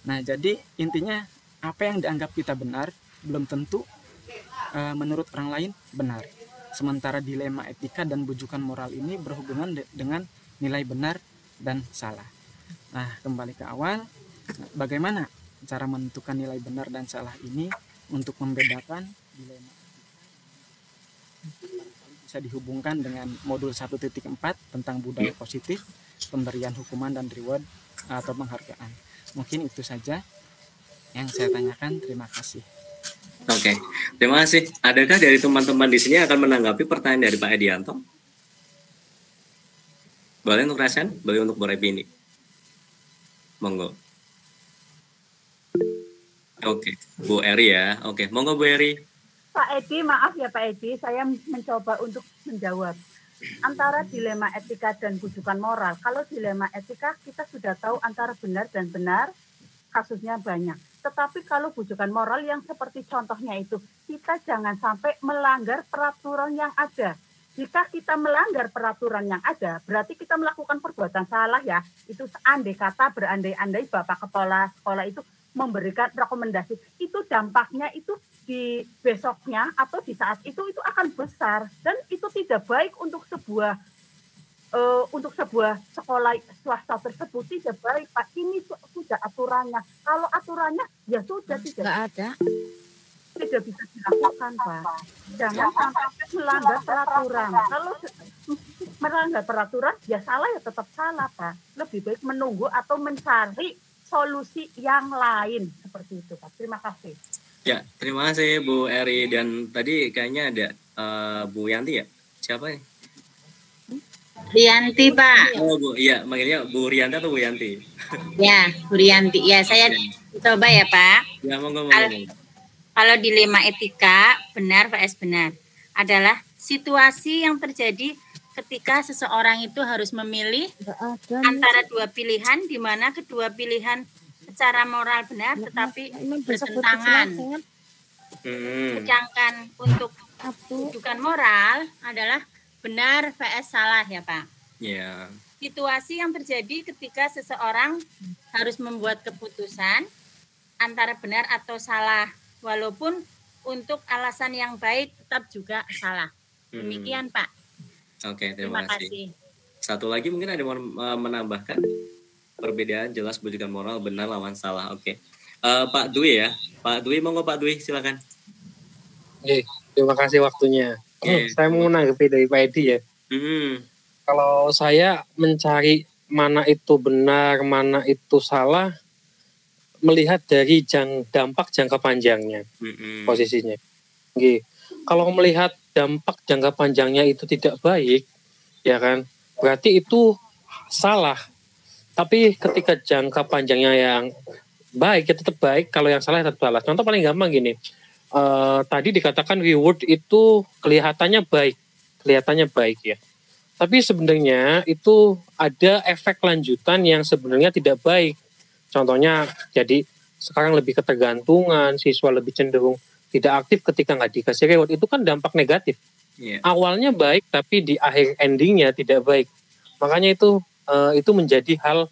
[SPEAKER 16] Nah, jadi intinya apa yang dianggap kita benar belum tentu menurut orang lain benar. Sementara dilema etika dan bujukan moral ini berhubungan dengan nilai benar dan salah. Nah, kembali ke awal, bagaimana cara menentukan nilai benar dan salah ini untuk membedakan dilema bisa dihubungkan dengan modul 1.4 tentang budaya positif, pemberian hukuman dan reward atau penghargaan. Mungkin itu saja yang saya tanyakan. Terima kasih.
[SPEAKER 2] Oke, terima kasih. Adakah dari teman-teman di sini akan menanggapi pertanyaan dari Pak Edianto? Boleh untuk Rasen, boleh untuk Bu Repini. Monggo. Oke, Bu Eri ya. Oke, monggo Bu Eri.
[SPEAKER 3] Pak Edi, maaf ya Pak Edi, saya mencoba untuk menjawab. Antara dilema etika dan bujukan moral. Kalau dilema etika kita sudah tahu antara benar dan benar, kasusnya banyak. Tetapi kalau bujukan moral yang seperti contohnya itu, kita jangan sampai melanggar peraturan yang ada. Jika kita melanggar peraturan yang ada, berarti kita melakukan perbuatan salah ya. Itu andai kata berandai-andai Bapak Kepala Sekolah itu memberikan rekomendasi. Itu dampaknya itu di besoknya atau di saat itu akan besar. Dan itu tidak baik untuk sebuah sekolah swasta tersebut, tidak baik Pak. Ini sudah aturannya. Kalau aturannya ya sudah tidak bisa dilakukan Pak. Jangan sampai melanggar peraturan. Kalau melanggar peraturan ya salah ya tetap salah Pak. Lebih baik menunggu atau mencari solusi yang lain seperti itu Pak. Terima kasih.
[SPEAKER 2] Ya, terima kasih Bu Eri, dan tadi kayaknya ada Bu Yanti ya. Siapa nih?
[SPEAKER 17] Rianti Pak.
[SPEAKER 2] Oh Bu, iya, manggilnya Bu Rianti atau Bu Yanti?
[SPEAKER 17] Ya, Bu Rianti. Ya, saya coba ya Pak.
[SPEAKER 2] Ya, monggo.
[SPEAKER 17] Kalau dilema etika benar vs benar adalah situasi yang terjadi ketika seseorang itu harus memilih antara dua pilihan, di mana kedua pilihan secara moral benar tetapi bertentangan. Sedangkan untuk bujukan moral adalah benar vs salah ya Pak.
[SPEAKER 2] Yeah.
[SPEAKER 17] Situasi yang terjadi ketika seseorang harus membuat keputusan antara benar atau salah, walaupun untuk alasan yang baik tetap juga salah. Demikian Pak.
[SPEAKER 2] Oke, terima kasih. Satu lagi mungkin ada yang menambahkan perbedaan jelas bujukan moral benar lawan salah. Oke. Pak Dwi ya. Pak Dwi, monggo Pak Dwi, silakan.
[SPEAKER 18] Terima kasih waktunya. Saya mau menanggapi dari Pak Edi ya. Kalau saya mencari mana itu benar, mana itu salah, melihat dari dampak jangka panjangnya, posisinya. Kalau melihat dampak jangka panjangnya itu tidak baik, ya kan, berarti itu salah. Tapi ketika jangka panjangnya yang baik, ya tetap baik. Kalau yang salah tetap salah. Contoh paling gampang gini. Tadi dikatakan reward itu kelihatannya baik ya. Tapi sebenarnya itu ada efek lanjutan yang sebenarnya tidak baik. Contohnya jadi sekarang lebih ketergantungan, siswa lebih cenderung tidak aktif ketika nggak dikasih reward. Itu kan dampak negatif. Yeah. Awalnya baik, tapi di akhir endingnya tidak baik. Makanya itu menjadi hal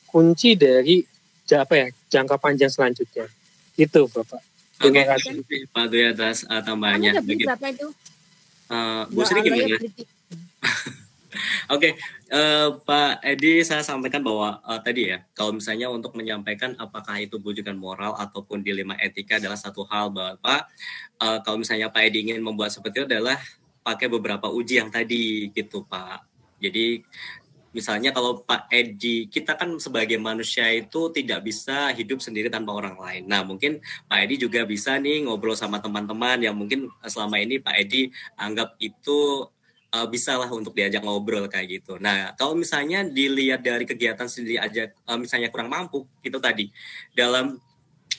[SPEAKER 18] kunci dari jangka panjang selanjutnya. Itu Bapak. Terima kasih
[SPEAKER 2] Pak Dwi atas tambahannya.
[SPEAKER 14] Berapa itu?
[SPEAKER 2] Bu Sri gimana? Oke, Pak Edi, saya sampaikan bahwa tadi ya, kalau misalnya untuk menyampaikan apakah itu bujukan moral ataupun dilema etika adalah satu hal, Bapak. Kalau misalnya Pak Edi ingin membuat seperti itu adalah pakai beberapa uji yang tadi gitu, Pak. Jadi misalnya kalau Pak Edi, kita kan sebagai manusia itu tidak bisa hidup sendiri tanpa orang lain. Nah mungkin Pak Edi juga bisa nih ngobrol sama teman-teman yang mungkin selama ini Pak Edi anggap itu bisa lah untuk diajak ngobrol kayak gitu. Nah kalau misalnya dilihat dari kegiatan sendiri aja, misalnya kurang mampu, itu tadi dalam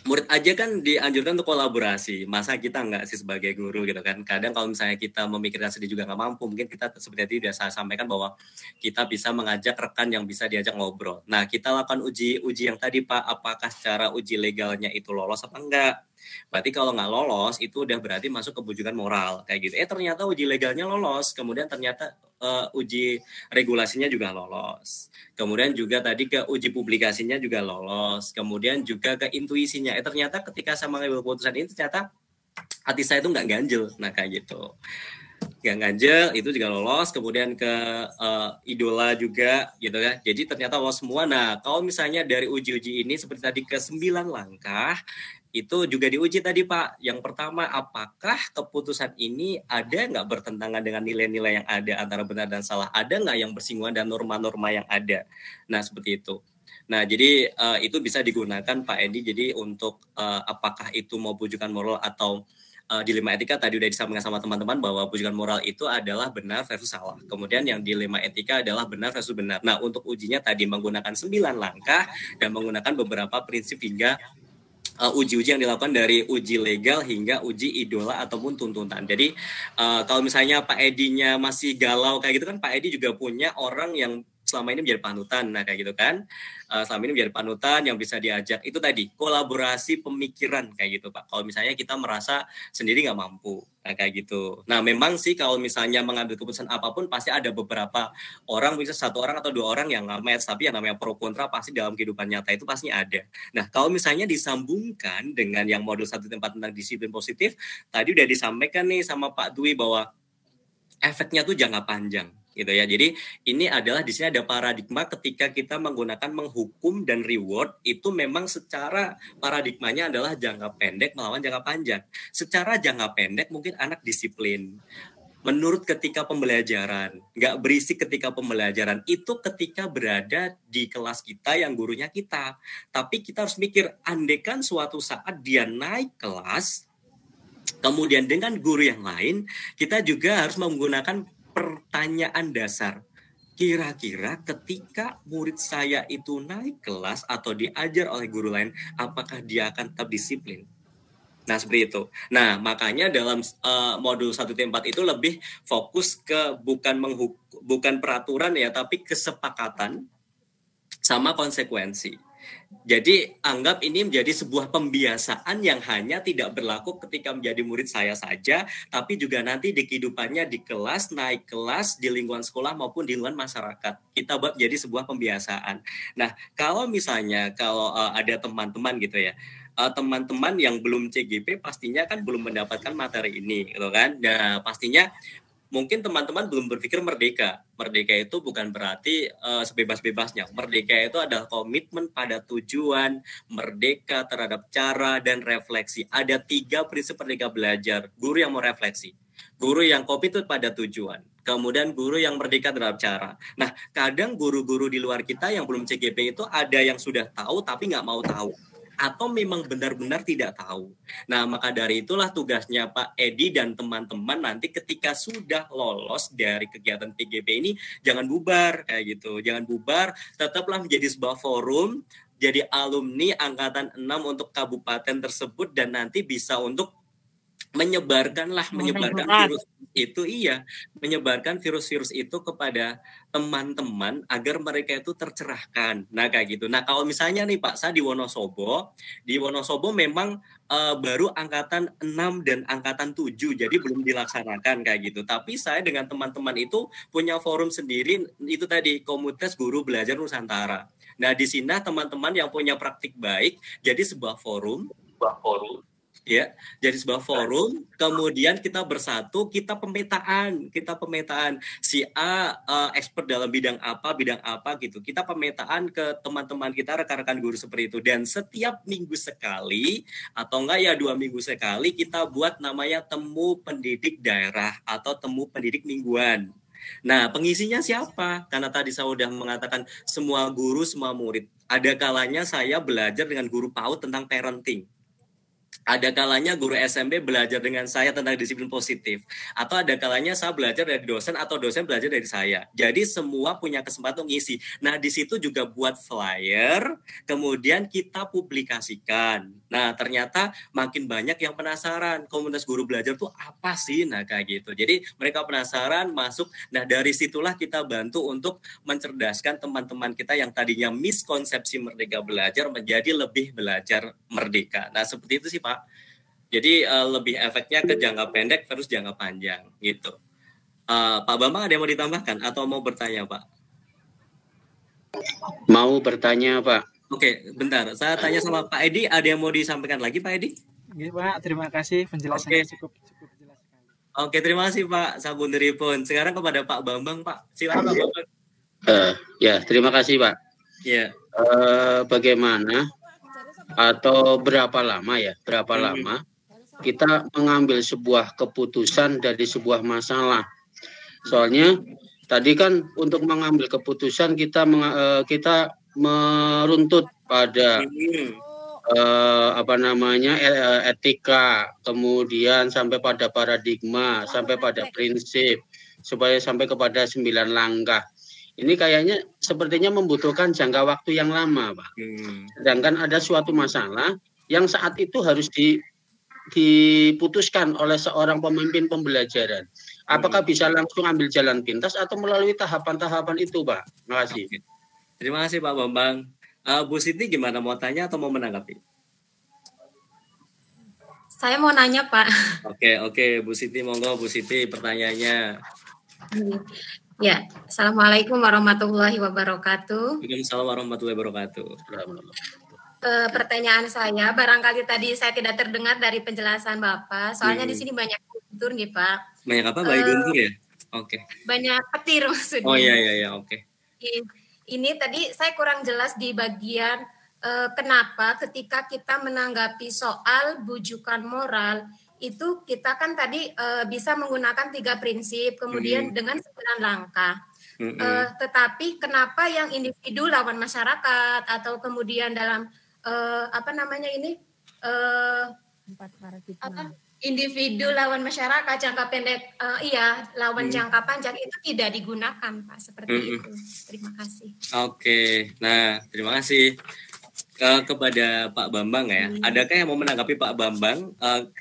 [SPEAKER 2] murid aja kan dianjurkan untuk kolaborasi. Masa kita nggak sih sebagai guru gitu kan? Kadang kalau misalnya kita memikirkan sendiri juga nggak mampu, mungkin kita seperti tadi sudah saya sampaikan bahwa kita bisa mengajak rekan yang bisa diajak ngobrol. Nah kita lakukan uji yang tadi Pak, apakah secara uji legalnya itu lolos apa enggak? Berarti kalau nggak lolos itu udah berarti masuk ke bujukan moral kayak gitu. Ternyata uji legalnya lolos, kemudian ternyata uji regulasinya juga lolos. Kemudian juga tadi ke uji publikasinya juga lolos. Kemudian juga ke intuisinya. Ternyata ketika saya mengambil keputusan ini ternyata hati saya itu nggak ganjel. Nah kayak gitu. Nggak ganjel itu juga lolos. Kemudian ke idola juga gitu kan. Jadi ternyata lolos semua. Nah kalau misalnya dari uji-uji ini seperti tadi ke 9 langkah itu juga diuji tadi Pak. Yang pertama, apakah keputusan ini ada nggak bertentangan dengan nilai-nilai yang ada antara benar dan salah? Ada nggak yang bersinggungan dan norma-norma yang ada? Nah seperti itu. Nah jadi itu bisa digunakan Pak Edi. Jadi untuk apakah itu mau bujukan moral atau dilema etika tadi udah disampaikan sama teman-teman bahwa bujukan moral itu adalah benar versus salah. Kemudian yang dilema etika adalah benar versus benar. Nah untuk ujinya tadi menggunakan 9 langkah dan menggunakan beberapa prinsip hingga uji-uji yang dilakukan dari uji legal hingga uji idola ataupun tuntutan. Jadi kalau misalnya Pak Edinya masih galau kayak gitu kan, Pak Edi juga punya orang yang selama ini menjadi panutan. Nah kayak gitu kan, selama ini menjadi panutan yang bisa diajak. Itu tadi kolaborasi pemikiran kayak gitu Pak. Kalau misalnya kita merasa sendiri nggak mampu, nah kayak gitu. Nah memang sih kalau misalnya mengambil keputusan apapun pasti ada beberapa orang, bisa 1 orang atau 2 orang yang nggak match. Tapi yang namanya pro kontra pasti dalam kehidupan nyata itu pasti ada. Nah kalau misalnya disambungkan dengan yang modul 1 tempat tentang disiplin positif, tadi udah disampaikan nih sama Pak Dwi bahwa efeknya tuh jangka panjang. Gitu ya. Jadi ini adalah di sini ada paradigma ketika kita menggunakan menghukum dan reward itu memang secara paradigmanya adalah jangka pendek melawan jangka panjang. Secara jangka pendek mungkin anak disiplin. Menurut ketika pembelajaran, nggak berisik ketika pembelajaran itu ketika berada di kelas kita yang gurunya kita. Tapi kita harus mikir, andaikan suatu saat dia naik kelas, kemudian dengan guru yang lain, kita juga harus menggunakan pertanyaan dasar. Kira-kira ketika murid saya itu naik kelas atau diajar oleh guru lain, apakah dia akan tetap disiplin? Nah, seperti itu. Nah, makanya dalam modul 1T4 itu lebih fokus ke bukan peraturan ya, tapi kesepakatan sama konsekuensi. Jadi anggap ini menjadi sebuah pembiasaan yang hanya tidak berlaku ketika menjadi murid saya saja, tapi juga nanti di kehidupannya di kelas, naik kelas, di lingkungan sekolah maupun di lingkungan masyarakat. Kita buat jadi sebuah pembiasaan. Nah, kalau misalnya ada teman-teman gitu ya, teman-teman yang belum CGP pastinya kan belum mendapatkan materi ini, gitu kan? Nah, pastinya mungkin teman-teman belum berpikir merdeka. Merdeka itu bukan berarti sebebas-bebasnya. Merdeka itu adalah komitmen pada tujuan, merdeka terhadap cara dan refleksi. Ada 3 prinsip merdeka belajar. Guru yang mau refleksi, guru yang komitmen pada tujuan, kemudian guru yang merdeka terhadap cara. Nah, kadang guru-guru di luar kita yang belum CGP itu ada yang sudah tahu tapi nggak mau tahu. Atau memang benar-benar tidak tahu. Nah, maka dari itulah tugasnya Pak Edi dan teman-teman nanti ketika sudah lolos dari kegiatan PGP ini, jangan bubar kayak gitu. Jangan bubar, tetaplah menjadi sebuah forum, jadi alumni angkatan 6 untuk kabupaten tersebut dan nanti bisa untuk menyebarkan virus itu, menyebarkan virus-virus itu kepada teman-teman agar mereka itu tercerahkan. Nah kayak gitu. Nah kalau misalnya nih Pak, saya di Wonosobo memang baru angkatan 6 dan angkatan 7, jadi belum dilaksanakan kayak gitu. Tapi saya dengan teman-teman itu punya forum sendiri, itu tadi Komunitas Guru Belajar Nusantara. Nah di sini teman-teman yang punya praktik baik, jadi sebuah forum, ya, jadi sebuah forum, kemudian kita bersatu, kita pemetaan si A expert dalam bidang apa gitu. Kita pemetaan ke teman-teman kita, rekan-rekan guru seperti itu. Dan setiap minggu sekali atau enggak ya 2 minggu sekali kita buat namanya temu pendidik daerah atau temu pendidik mingguan. Nah, pengisinya siapa? Karena tadi saya sudah mengatakan semua guru, semua murid. Ada kalanya saya belajar dengan guru PAUD tentang parenting. Ada kalanya guru SMP belajar dengan saya tentang disiplin positif. Atau ada kalanya saya belajar dari dosen atau dosen belajar dari saya. Jadi semua punya kesempatan untuk ngisi. Nah di situ juga buat flyer, kemudian kita publikasikan. Nah ternyata makin banyak yang penasaran, komunitas guru belajar tuh apa sih? Nah kayak gitu. Jadi mereka penasaran, masuk. Nah dari situlah kita bantu untuk mencerdaskan teman-teman kita yang tadinya miskonsepsi merdeka belajar menjadi lebih belajar merdeka. Nah seperti itu sih Pak. Jadi lebih efeknya ke jangka pendek versus jangka panjang gitu. Pak Bambang ada yang mau ditambahkan atau mau bertanya Pak?
[SPEAKER 19] Mau bertanya Pak.
[SPEAKER 2] Oke, bentar. Saya tanya sama Pak Edi. Ada yang mau disampaikan lagi Pak Edi?
[SPEAKER 16] Oke Pak, terima kasih penjelasannya cukup jelas sekali.
[SPEAKER 2] Oke, terima kasih Pak Sabunderipun. Sekarang kepada Pak Bambang Pak. Silakan Pak Bambang.
[SPEAKER 19] Ya, terima kasih Pak.
[SPEAKER 2] Ya.
[SPEAKER 19] Bagaimana atau berapa lama lama kita mengambil sebuah keputusan dari sebuah masalah. Soalnya tadi kan untuk mengambil keputusan kita meruntut pada etika, kemudian sampai pada paradigma, sampai pada prinsip, supaya sampai kepada 9 langkah. Ini kayaknya sepertinya membutuhkan jangka waktu yang lama, Pak. Sedangkan ada suatu masalah yang saat itu harus diputuskan oleh seorang pemimpin pembelajaran. Apakah bisa langsung ambil jalan pintas atau melalui tahapan-tahapan itu, Pak? Terima kasih.
[SPEAKER 2] Terima kasih, Pak Bambang. Bu Siti gimana, mau tanya atau mau menanggapi?
[SPEAKER 14] Saya mau nanya, Pak.
[SPEAKER 2] Oke, Bu Siti, monggo Bu Siti pertanyaannya.
[SPEAKER 14] Ya, Assalamualaikum warahmatullahi wabarakatuh.
[SPEAKER 2] Waalaikumsalam warahmatullahi wabarakatuh.
[SPEAKER 14] Pertanyaan saya, barangkali tadi saya tidak terdengar dari penjelasan Bapak, soalnya di sini banyak guntur nih Pak.
[SPEAKER 2] Banyak apa? Banyak guntur ya? Oke.
[SPEAKER 14] Banyak petir maksudnya.
[SPEAKER 2] Oh iya, oke.
[SPEAKER 14] Ini tadi saya kurang jelas di bagian kenapa ketika kita menanggapi soal bujukan moral, itu kita kan tadi bisa menggunakan 3 prinsip, kemudian dengan 9 langkah. Tetapi kenapa yang individu lawan masyarakat atau kemudian dalam individu lawan masyarakat jangka pendek, lawan jangka panjang itu tidak digunakan Pak, seperti itu. Terima kasih.
[SPEAKER 2] Oke, nah terima kasih. Kepada Pak Bambang ya, adakah yang mau menanggapi Pak Bambang?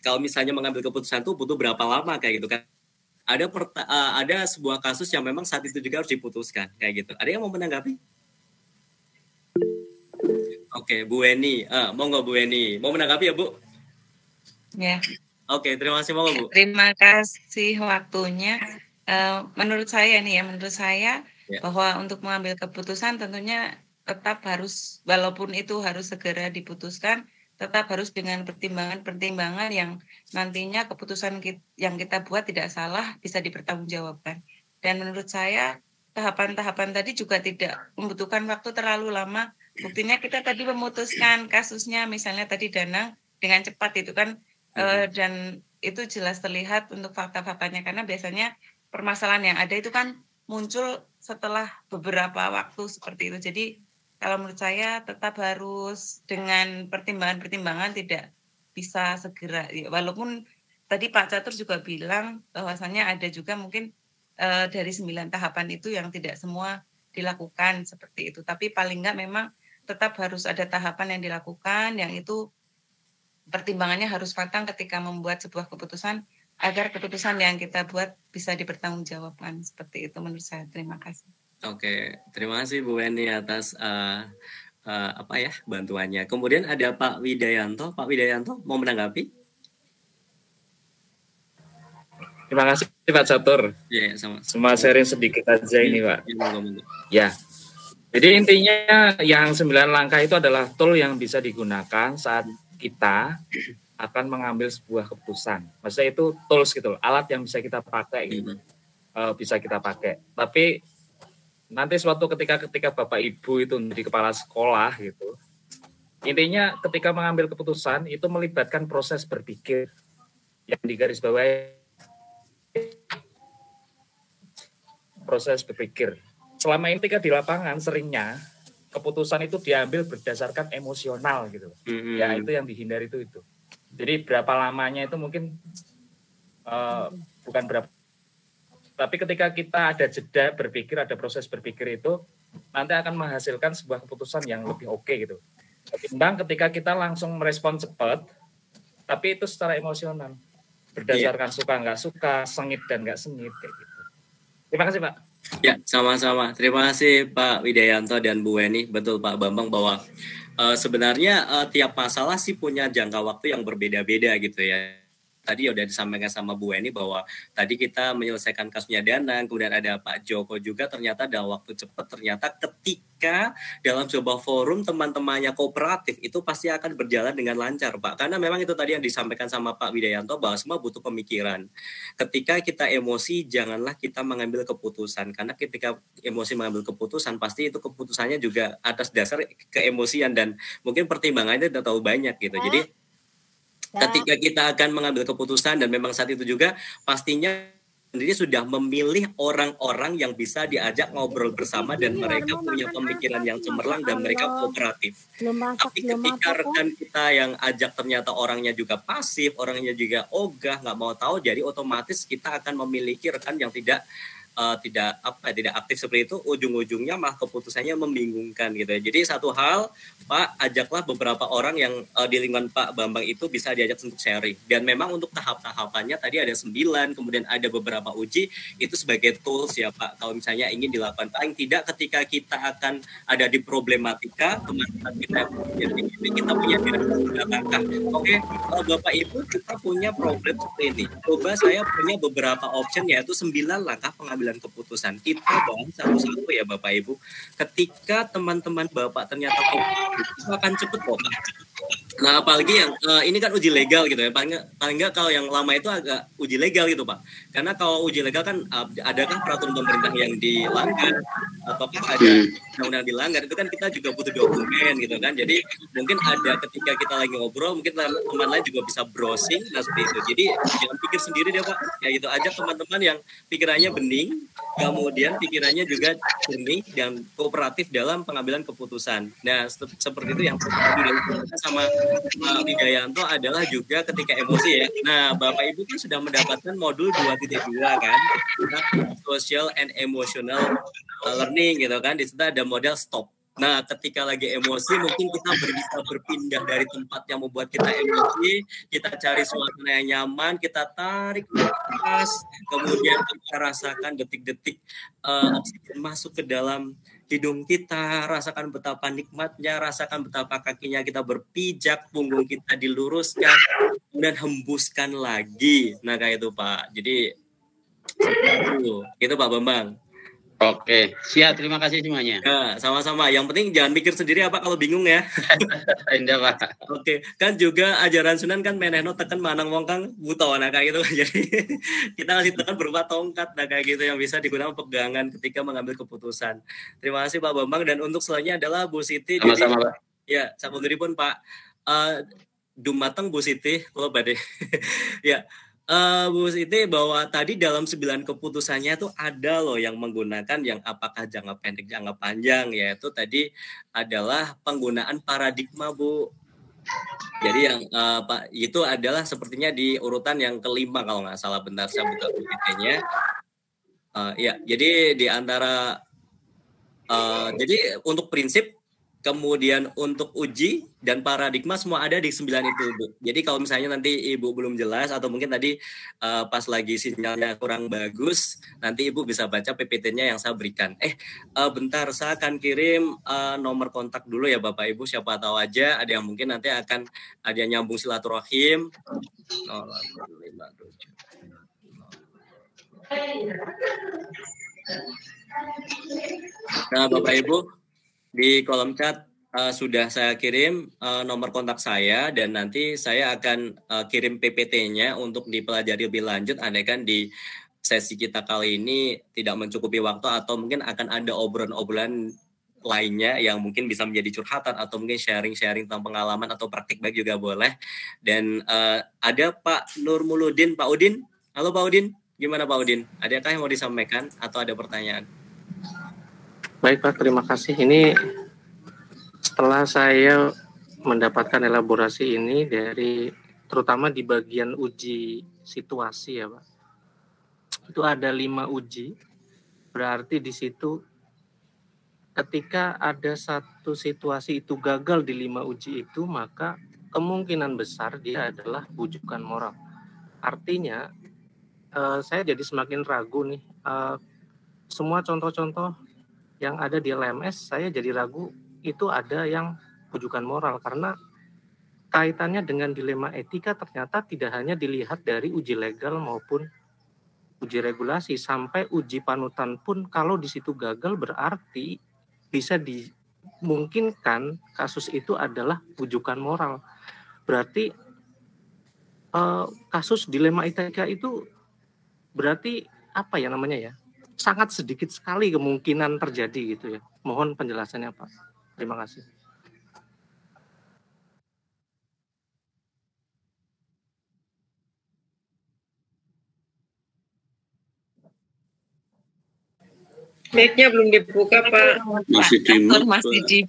[SPEAKER 2] Kalau misalnya mengambil keputusan itu butuh berapa lama kayak gitu kan? Ada sebuah kasus yang memang saat itu juga harus diputuskan kayak gitu. Ada yang mau menanggapi? Oke, Bu Eni, monggo Bu Eni, mau menanggapi ya Bu?
[SPEAKER 4] Ya.
[SPEAKER 2] Oke, terima kasih monggo Bu.
[SPEAKER 4] Terima kasih waktunya. Menurut saya bahwa untuk mengambil keputusan tentunya tetap harus, walaupun itu harus segera diputuskan, tetap harus dengan pertimbangan-pertimbangan yang nantinya keputusan yang kita buat tidak salah, bisa dipertanggungjawabkan. Dan menurut saya tahapan-tahapan tadi juga tidak membutuhkan waktu terlalu lama. Buktinya kita tadi memutuskan kasusnya misalnya tadi Danang dengan cepat itu kan, dan itu jelas terlihat untuk fakta-faktanya, karena biasanya permasalahan yang ada itu kan muncul setelah beberapa waktu seperti itu. Jadi kalau menurut saya tetap harus dengan pertimbangan-pertimbangan, tidak bisa segera. Walaupun tadi Pak Catur juga bilang bahwasannya ada juga mungkin dari 9 tahapan itu yang tidak semua dilakukan seperti itu. Tapi paling enggak memang tetap harus ada tahapan yang dilakukan, yang itu pertimbangannya harus matang ketika membuat sebuah keputusan agar keputusan yang kita buat bisa dipertanggungjawabkan. Seperti itu menurut saya. Terima kasih.
[SPEAKER 2] Oke, terima kasih Bu Weni atas bantuannya. Kemudian ada Pak Widayanto. Pak Widayanto mau menanggapi?
[SPEAKER 20] Terima kasih Pak Catur.
[SPEAKER 2] Ya, sama.
[SPEAKER 20] Cuma sharing sedikit aja ini Pak. Ya. Jadi intinya yang 9 langkah itu adalah tool yang bisa digunakan saat kita akan mengambil sebuah keputusan. Maksudnya itu tools gitu, alat yang bisa kita pakai gitu. Bisa kita pakai. Tapi nanti suatu ketika Bapak Ibu itu di kepala sekolah gitu. Intinya ketika mengambil keputusan itu melibatkan proses berpikir yang digarisbawahi, proses berpikir. Selama ini ketika di lapangan seringnya keputusan itu diambil berdasarkan emosional gitu. Ya itu yang dihindari itu. Jadi berapa lamanya itu mungkin bukan berapa. Tapi ketika kita ada jeda berpikir, ada proses berpikir itu nanti akan menghasilkan sebuah keputusan yang lebih oke gitu. Ketimbang ketika kita langsung merespon cepat, tapi itu secara emosional. Berdasarkan suka nggak suka, sengit dan nggak sengit kayak gitu. Terima kasih Pak.
[SPEAKER 2] Ya, sama-sama. Terima kasih Pak Widayanto dan Bu Weni. Betul Pak Bambang bahwa sebenarnya tiap masalah sih punya jangka waktu yang berbeda-beda gitu ya. Tadi udah disampaikan sama Bu Weni bahwa tadi kita menyelesaikan kasusnya Danang, kemudian ada Pak Joko juga ternyata dalam waktu cepat, ternyata ketika dalam sebuah forum teman-temannya kooperatif itu pasti akan berjalan dengan lancar Pak. Karena memang itu tadi yang disampaikan sama Pak Widayanto bahwa semua butuh pemikiran. Ketika kita emosi janganlah kita mengambil keputusan, karena ketika emosi mengambil keputusan pasti itu keputusannya juga atas dasar keemosian dan mungkin pertimbangannya tidak terlalu banyak gitu. Jadi ketika kita akan mengambil keputusan dan memang saat itu juga pastinya sendiri sudah memilih orang-orang yang bisa diajak ngobrol bersama dan mereka punya pemikiran yang cemerlang dan mereka kooperatif. Tapi ketika rekan kita yang ajak ternyata orangnya juga pasif, orangnya juga ogah, nggak mau tahu, jadi otomatis kita akan memiliki rekan yang tidak aktif seperti itu, ujung-ujungnya malah keputusannya membingungkan gitu ya. Jadi satu hal Pak, ajaklah beberapa orang yang di lingkungan Pak Bambang itu bisa diajak untuk sharing. Dan memang untuk tahap-tahapannya tadi ada 9, kemudian ada beberapa uji itu sebagai tools ya Pak. Kalau misalnya ingin dilakukan, paling tidak ketika kita akan ada di problematika, teman-teman kita punya langkah. Oke, Bapak Ibu kita punya problem seperti ini. Coba saya punya beberapa option yaitu 9 langkah pengambilan keputusan. Kita bahas satu-satu ya Bapak Ibu. Ketika teman-teman Bapak ternyata itu akan cepet kok Pak. Nah apalagi yang ini kan uji legal gitu ya. Paling nggak kalau yang lama itu agak uji legal gitu Pak. Karena kalau uji legal kan adakah peraturan pemerintah yang dilanggar ataukah ada undang-undang dilanggar, itu kan kita juga butuh dokumen gitu kan. Jadi mungkin ada ketika kita lagi ngobrol mungkin teman lain juga bisa browsing nah seperti itu. Jadi jangan pikir sendiri deh Pak. Ya itu aja teman-teman yang pikirannya bening, kemudian pikirannya juga jernih dan kooperatif dalam pengambilan keputusan. Nah seperti itu yang sama Pak Widayanto adalah juga ketika emosi ya. Nah Bapak Ibu kan sudah mendapatkan modul 2.2 kan, social and emotional learning gitu kan. Di situ ada model stop. Nah, ketika lagi emosi, mungkin kita bisa berpindah dari tempat yang membuat kita emosi, kita cari suasana yang nyaman, kita tarik nafas, kemudian kita rasakan detik-detik oksigen masuk ke dalam hidung kita, rasakan betapa nikmatnya, rasakan betapa kakinya kita berpijak, punggung kita diluruskan, kemudian hembuskan lagi. Nah, kayak itu Pak. Jadi, itu Pak Bambang.
[SPEAKER 19] Oke, siap. Terima kasih semuanya.
[SPEAKER 2] Nah, sama-sama. Yang penting jangan mikir sendiri apa kalau bingung ya.
[SPEAKER 19] Indah Pak.
[SPEAKER 2] Oke, kan juga ajaran Sunan kan menehno tekan manang wong kang buta nah kayak gitu. Jadi kita kasih tekan berupa tongkat nah kayak gitu yang bisa digunakan pegangan ketika mengambil keputusan. Terima kasih Pak Bambang dan untuk selanjutnya adalah Bu Siti.
[SPEAKER 19] Sama-sama Pak.
[SPEAKER 2] Ya, sapunturipun Pak. Dumateng Bu Siti, kalau badhe. Ya. Bu Siti bahwa tadi dalam 9 keputusannya itu ada loh yang menggunakan yang apakah jangka pendek jangka panjang, yaitu tadi adalah penggunaan paradigma Bu. Jadi yang Pak itu adalah sepertinya di urutan yang kelima kalau nggak salah, bentar saya buka PPT-nya. Ya jadi di antara jadi untuk prinsip kemudian untuk uji dan paradigma semua ada di 9 itu, Bu. Jadi kalau misalnya nanti Ibu belum jelas atau mungkin tadi pas lagi sinyalnya kurang bagus, nanti Ibu bisa baca PPT-nya yang saya berikan. Bentar, saya akan kirim nomor kontak dulu ya Bapak Ibu, siapa tahu aja ada yang mungkin nanti akan ada yang nyambung silaturahim. 0857. Nah, Bapak Ibu, di kolom chat sudah saya kirim nomor kontak saya dan nanti saya akan kirim PPT-nya untuk dipelajari lebih lanjut. Andaikan di sesi kita kali ini tidak mencukupi waktu atau mungkin akan ada obrolan-obrolan lainnya yang mungkin bisa menjadi curhatan atau mungkin sharing-sharing tentang pengalaman atau praktik baik juga boleh. Dan ada Pak Nurmuluddin, Pak Udin. Halo Pak Udin, gimana Pak Udin? Adakah yang mau disampaikan atau ada pertanyaan?
[SPEAKER 5] Baik Pak, terima kasih. Ini setelah saya mendapatkan elaborasi ini dari terutama di bagian uji situasi ya Pak. Itu ada 5 uji. Berarti di situ ketika ada satu situasi itu gagal di 5 uji itu, maka kemungkinan besar dia adalah bujukan moral. Artinya saya jadi semakin ragu nih. Semua contoh-contoh yang ada di LMS, saya jadi ragu itu ada yang bujukan moral karena kaitannya dengan dilema etika ternyata tidak hanya dilihat dari uji legal maupun uji regulasi, sampai uji panutan pun kalau di situ gagal berarti bisa dimungkinkan kasus itu adalah bujukan moral. Berarti kasus dilema etika itu berarti apa ya namanya ya? Sangat sedikit sekali kemungkinan terjadi gitu ya. Mohon penjelasannya Pak. Terima kasih.
[SPEAKER 4] Mic-nya belum dibuka Pak.
[SPEAKER 2] Masih di.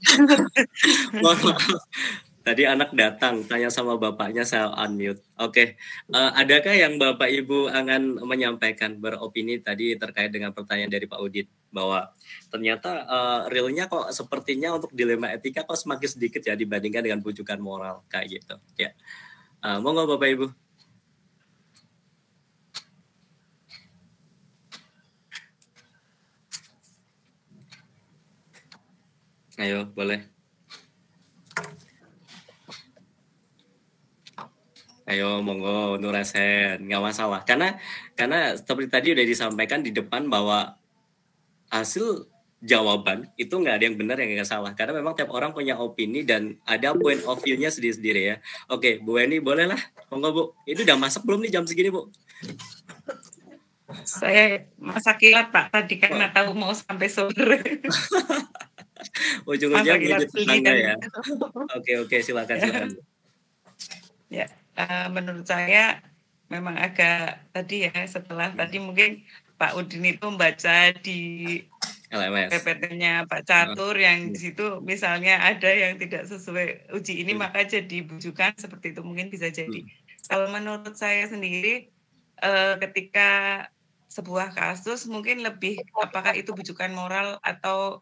[SPEAKER 2] Tadi anak datang, tanya sama bapaknya, saya unmute. Oke. Adakah yang Bapak Ibu akan menyampaikan beropini tadi terkait dengan pertanyaan dari Pak Udin bahwa ternyata realnya kok sepertinya untuk dilema etika kok semakin sedikit ya dibandingkan dengan bujukan moral kayak gitu. Ya, monggo Bapak Ibu. Ayo, boleh. Ayo, monggo Nur Hasen, nggak masalah. Karena seperti tadi udah disampaikan di depan bahwa hasil jawaban itu nggak ada yang benar yang nggak salah. Karena memang tiap orang punya opini dan ada point of view-nya sendiri-sendiri ya. Oke, Bu Eni boleh lah, monggo Bu. Itu udah masak belum nih jam segini Bu?
[SPEAKER 4] Saya masak kilat Pak, tadi karena tahu mau sampai sore.
[SPEAKER 2] Ujung-ujungnya menjadi tetangga ya. Oke, silakan.
[SPEAKER 4] Ya. Menurut saya memang agak tadi ya, setelah tadi mungkin Pak Udin itu membaca di
[SPEAKER 2] LMS
[SPEAKER 4] PPT-nya Pak Catur yang di situ misalnya ada yang tidak sesuai uji ini maka jadi bujukan seperti itu mungkin bisa jadi. Kalau menurut saya sendiri ketika sebuah kasus mungkin lebih apakah itu bujukan moral atau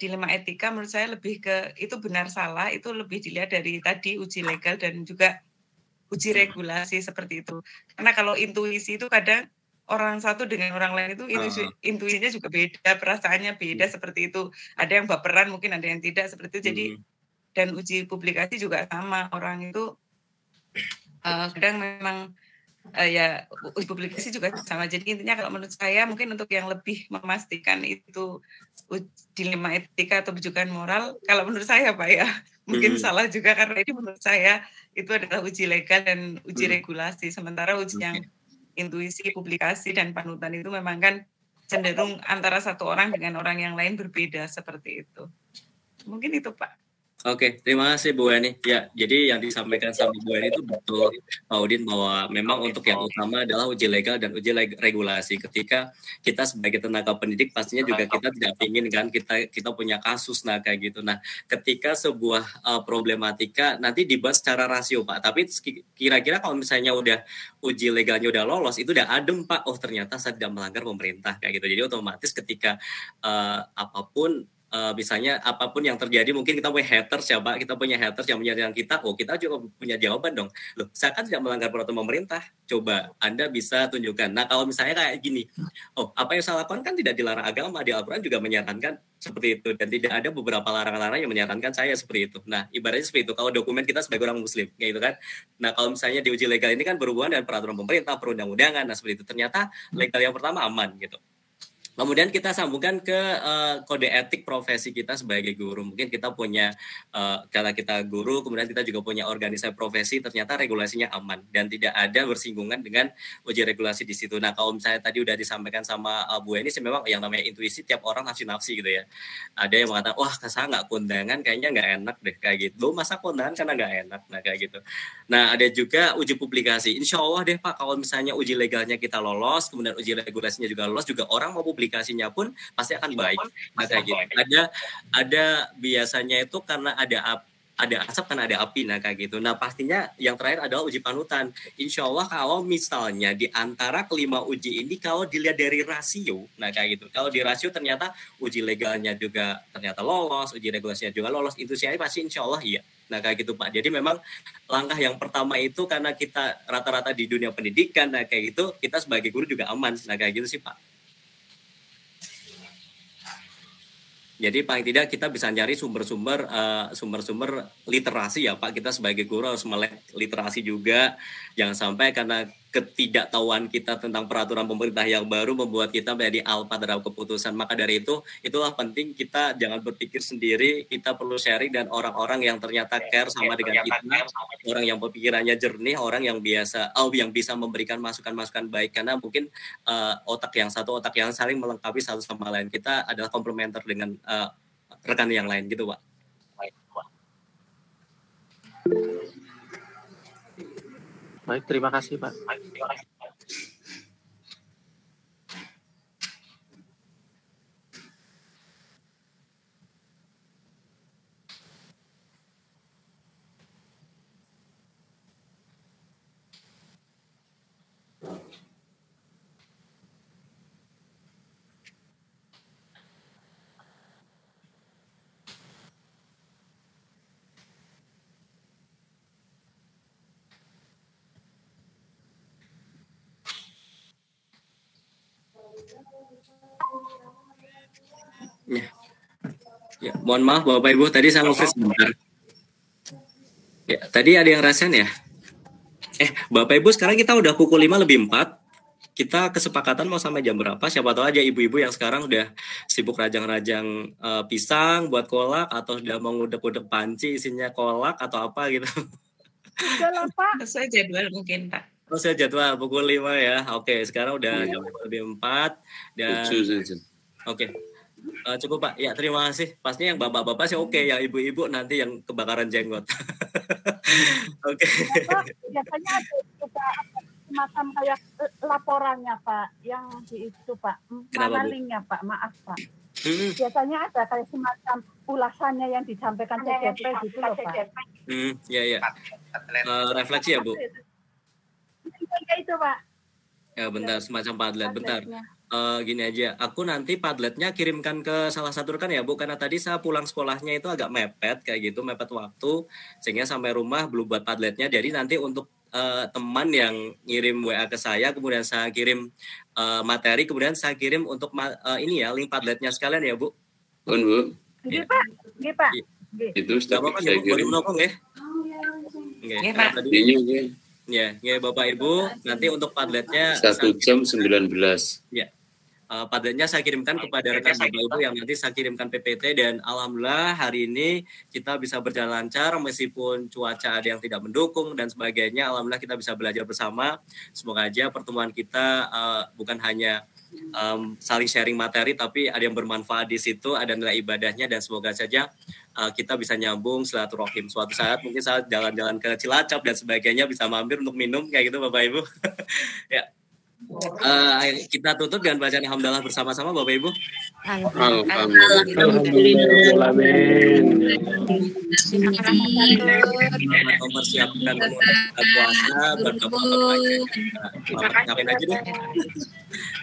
[SPEAKER 4] dilema etika, menurut saya lebih ke itu benar salah itu lebih dilihat dari tadi uji legal dan juga uji regulasi seperti itu. Karena kalau intuisi itu kadang orang satu dengan orang lain itu intuisinya juga beda, perasaannya beda seperti itu. Ada yang baperan mungkin ada yang tidak seperti itu. Jadi dan uji publikasi juga sama, orang itu kadang memang ya uji publikasi juga sama. Jadi intinya kalau menurut saya mungkin untuk yang lebih memastikan itu dilema etika atau bujukan moral, kalau menurut saya Pak ya mungkin salah juga karena ini menurut saya itu adalah uji legal dan uji regulasi. Sementara uji yang intuisi, publikasi dan panutan itu memang kan cenderung antara satu orang dengan orang yang lain berbeda seperti itu. Mungkin itu Pak.
[SPEAKER 2] Oke, terima kasih Bu Eni. Ya, jadi yang disampaikan sama Bu Eni itu betul, Pak Udin, bahwa memang untuk yang utama adalah uji legal dan uji regulasi. Ketika kita sebagai tenaga pendidik pastinya juga kita tidak ingin kan kita punya kasus nah kayak gitu. Nah, ketika sebuah problematika nanti dibahas secara rasio Pak. Tapi kira-kira kalau misalnya udah uji legalnya udah lolos, itu udah adem Pak. Oh ternyata saya tidak melanggar pemerintah kayak gitu. Jadi otomatis ketika apapun misalnya apapun yang terjadi, mungkin kita punya haters ya Pak, kita punya haters yang menyerang kita, kita juga punya jawaban dong. Loh, saya kan tidak melanggar peraturan pemerintah. Coba Anda bisa tunjukkan. Nah, kalau misalnya kayak gini, apa yang saya lakukan kan tidak dilarang agama, di Al-Quran juga menyarankan seperti itu, dan tidak ada beberapa larangan-larangan yang menyarankan saya seperti itu. Nah, ibaratnya seperti itu kalau dokumen kita sebagai orang muslim, kayak gitu kan. Nah, kalau misalnya di uji legal ini kan berhubungan dengan peraturan pemerintah, perundang-undangan, nah seperti itu. Ternyata legal yang pertama aman gitu. Kemudian kita sambungkan ke kode etik profesi kita sebagai guru. Mungkin kita punya, karena kita guru, kemudian kita juga punya organisasi profesi, ternyata regulasinya aman dan tidak ada bersinggungan dengan uji regulasi di situ. Nah, kalau misalnya tadi udah disampaikan sama Bu Eni, memang yang namanya intuisi tiap orang nafsi-nafsi gitu ya. Ada yang mengatakan, wah saya nggak kondangan, kayaknya nggak enak deh kayak gitu. Masa kondangan karena nggak enak, nah kayak gitu. Nah, ada juga uji publikasi. Insya Allah deh Pak, kalau misalnya uji legalnya kita lolos, kemudian uji regulasinya juga lolos, juga orang mau publikasinya pun pasti akan baik. Nah, kayak gitu. Ada biasanya itu karena ada asap kan ada api, nah kayak gitu. Nah, pastinya yang terakhir adalah uji panutan. Insya Allah kalau misalnya di antara kelima uji ini kalau dilihat dari rasio, nah kayak gitu. Kalau di rasio ternyata uji legalnya juga ternyata lolos, uji regulasinya juga lolos, itu sih pasti insya Allah iya. Nah kayak gitu Pak. Jadi memang langkah yang pertama itu karena kita rata-rata di dunia pendidikan, nah kayak gitu kita sebagai guru juga aman. Nah kayak gitu sih Pak. Jadi paling tidak kita bisa nyari sumber-sumber literasi ya Pak. Kita sebagai guru harus melek literasi juga. Jangan sampai karena ketidaktahuan kita tentang peraturan pemerintah yang baru membuat kita menjadi alpa terhadap keputusan. Maka dari itu, itulah penting kita jangan berpikir sendiri, kita perlu sharing dan orang-orang yang ternyata care sama dengan kita, orang yang pemikirannya jernih, orang yang yang bisa memberikan masukan-masukan baik. Karena mungkin otak yang saling melengkapi satu sama lain. Kita adalah komplementer dengan rekan yang lain gitu Pak.
[SPEAKER 5] Baik, terima kasih Pak.
[SPEAKER 2] Ya, mohon maaf Bapak Ibu, tadi saya ngomong sebentar. Ya, tadi ada yang rasen ya? Bapak Ibu, sekarang kita udah pukul 5:04. Kita kesepakatan mau sampai jam berapa? Siapa tahu aja ibu-ibu yang sekarang udah sibuk rajang-rajang pisang buat kolak, atau udah mau ngudek-ngudek panci isinya kolak atau apa gitu.
[SPEAKER 4] Udah Pak. Sesuai jadwal mungkin Pak.
[SPEAKER 2] Sesuai jadwal pukul 5 ya. Oke, sekarang udah jam 5:04 dan oke. Cukup Pak. Ya, terima kasih. Pastinya yang bapak-bapak sih oke, yang ibu-ibu nanti yang kebakaran jenggot. Oke.
[SPEAKER 3] Biasanya ada juga semacam kayak laporannya Pak, yang di itu Pak. Mana linknya Pak? Maaf Pak. Biasanya ada kayak semacam ulasannya yang disampaikan CGP gitu loh Pak.
[SPEAKER 2] Iya. Refleksi ya Bu?
[SPEAKER 3] Iya itu Pak.
[SPEAKER 2] Ya bentar, semacam padlet. Bentar. Gini aja, aku nanti padletnya kirimkan ke salah satu rekan ya Bu, karena tadi saya pulang sekolahnya itu agak mepet kayak gitu, mepet waktu, sehingga sampai rumah belum buat padletnya. Jadi nanti untuk teman yang ngirim WA ke saya, kemudian saya kirim materi, kemudian saya kirim untuk ini ya, link padletnya sekalian ya Bu.
[SPEAKER 10] Bu.
[SPEAKER 3] Iya Pak. Iya Pak.
[SPEAKER 10] Itu sudah saya kirim.
[SPEAKER 2] Oke, Pak. Ya, Bapak Ibu, nanti untuk padletnya
[SPEAKER 10] 1 jam 19.
[SPEAKER 2] Ya. Padletnya saya kirimkan kepada rekan Bapak Ibu yang nanti saya kirimkan PPT, dan alhamdulillah hari ini kita bisa berjalan lancar meskipun cuaca ada yang tidak mendukung dan sebagainya. Alhamdulillah kita bisa belajar bersama. Semoga aja pertemuan kita bukan hanya saling sharing materi, tapi ada yang bermanfaat di situ, ada nilai ibadahnya, dan semoga saja kita bisa nyambung silaturahim. Suatu saat mungkin saat jalan-jalan ke Cilacap dan sebagainya bisa mampir untuk minum kayak gitu Bapak Ibu. Ya. Kita tutup dengan bacaan alhamdulillah bersama-sama Bapak Ibu.
[SPEAKER 5] Alhamdulillah.
[SPEAKER 2] Mempersiapkan puasa berdoa. Ngapain aja deh.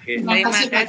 [SPEAKER 6] Terima kasih Pak.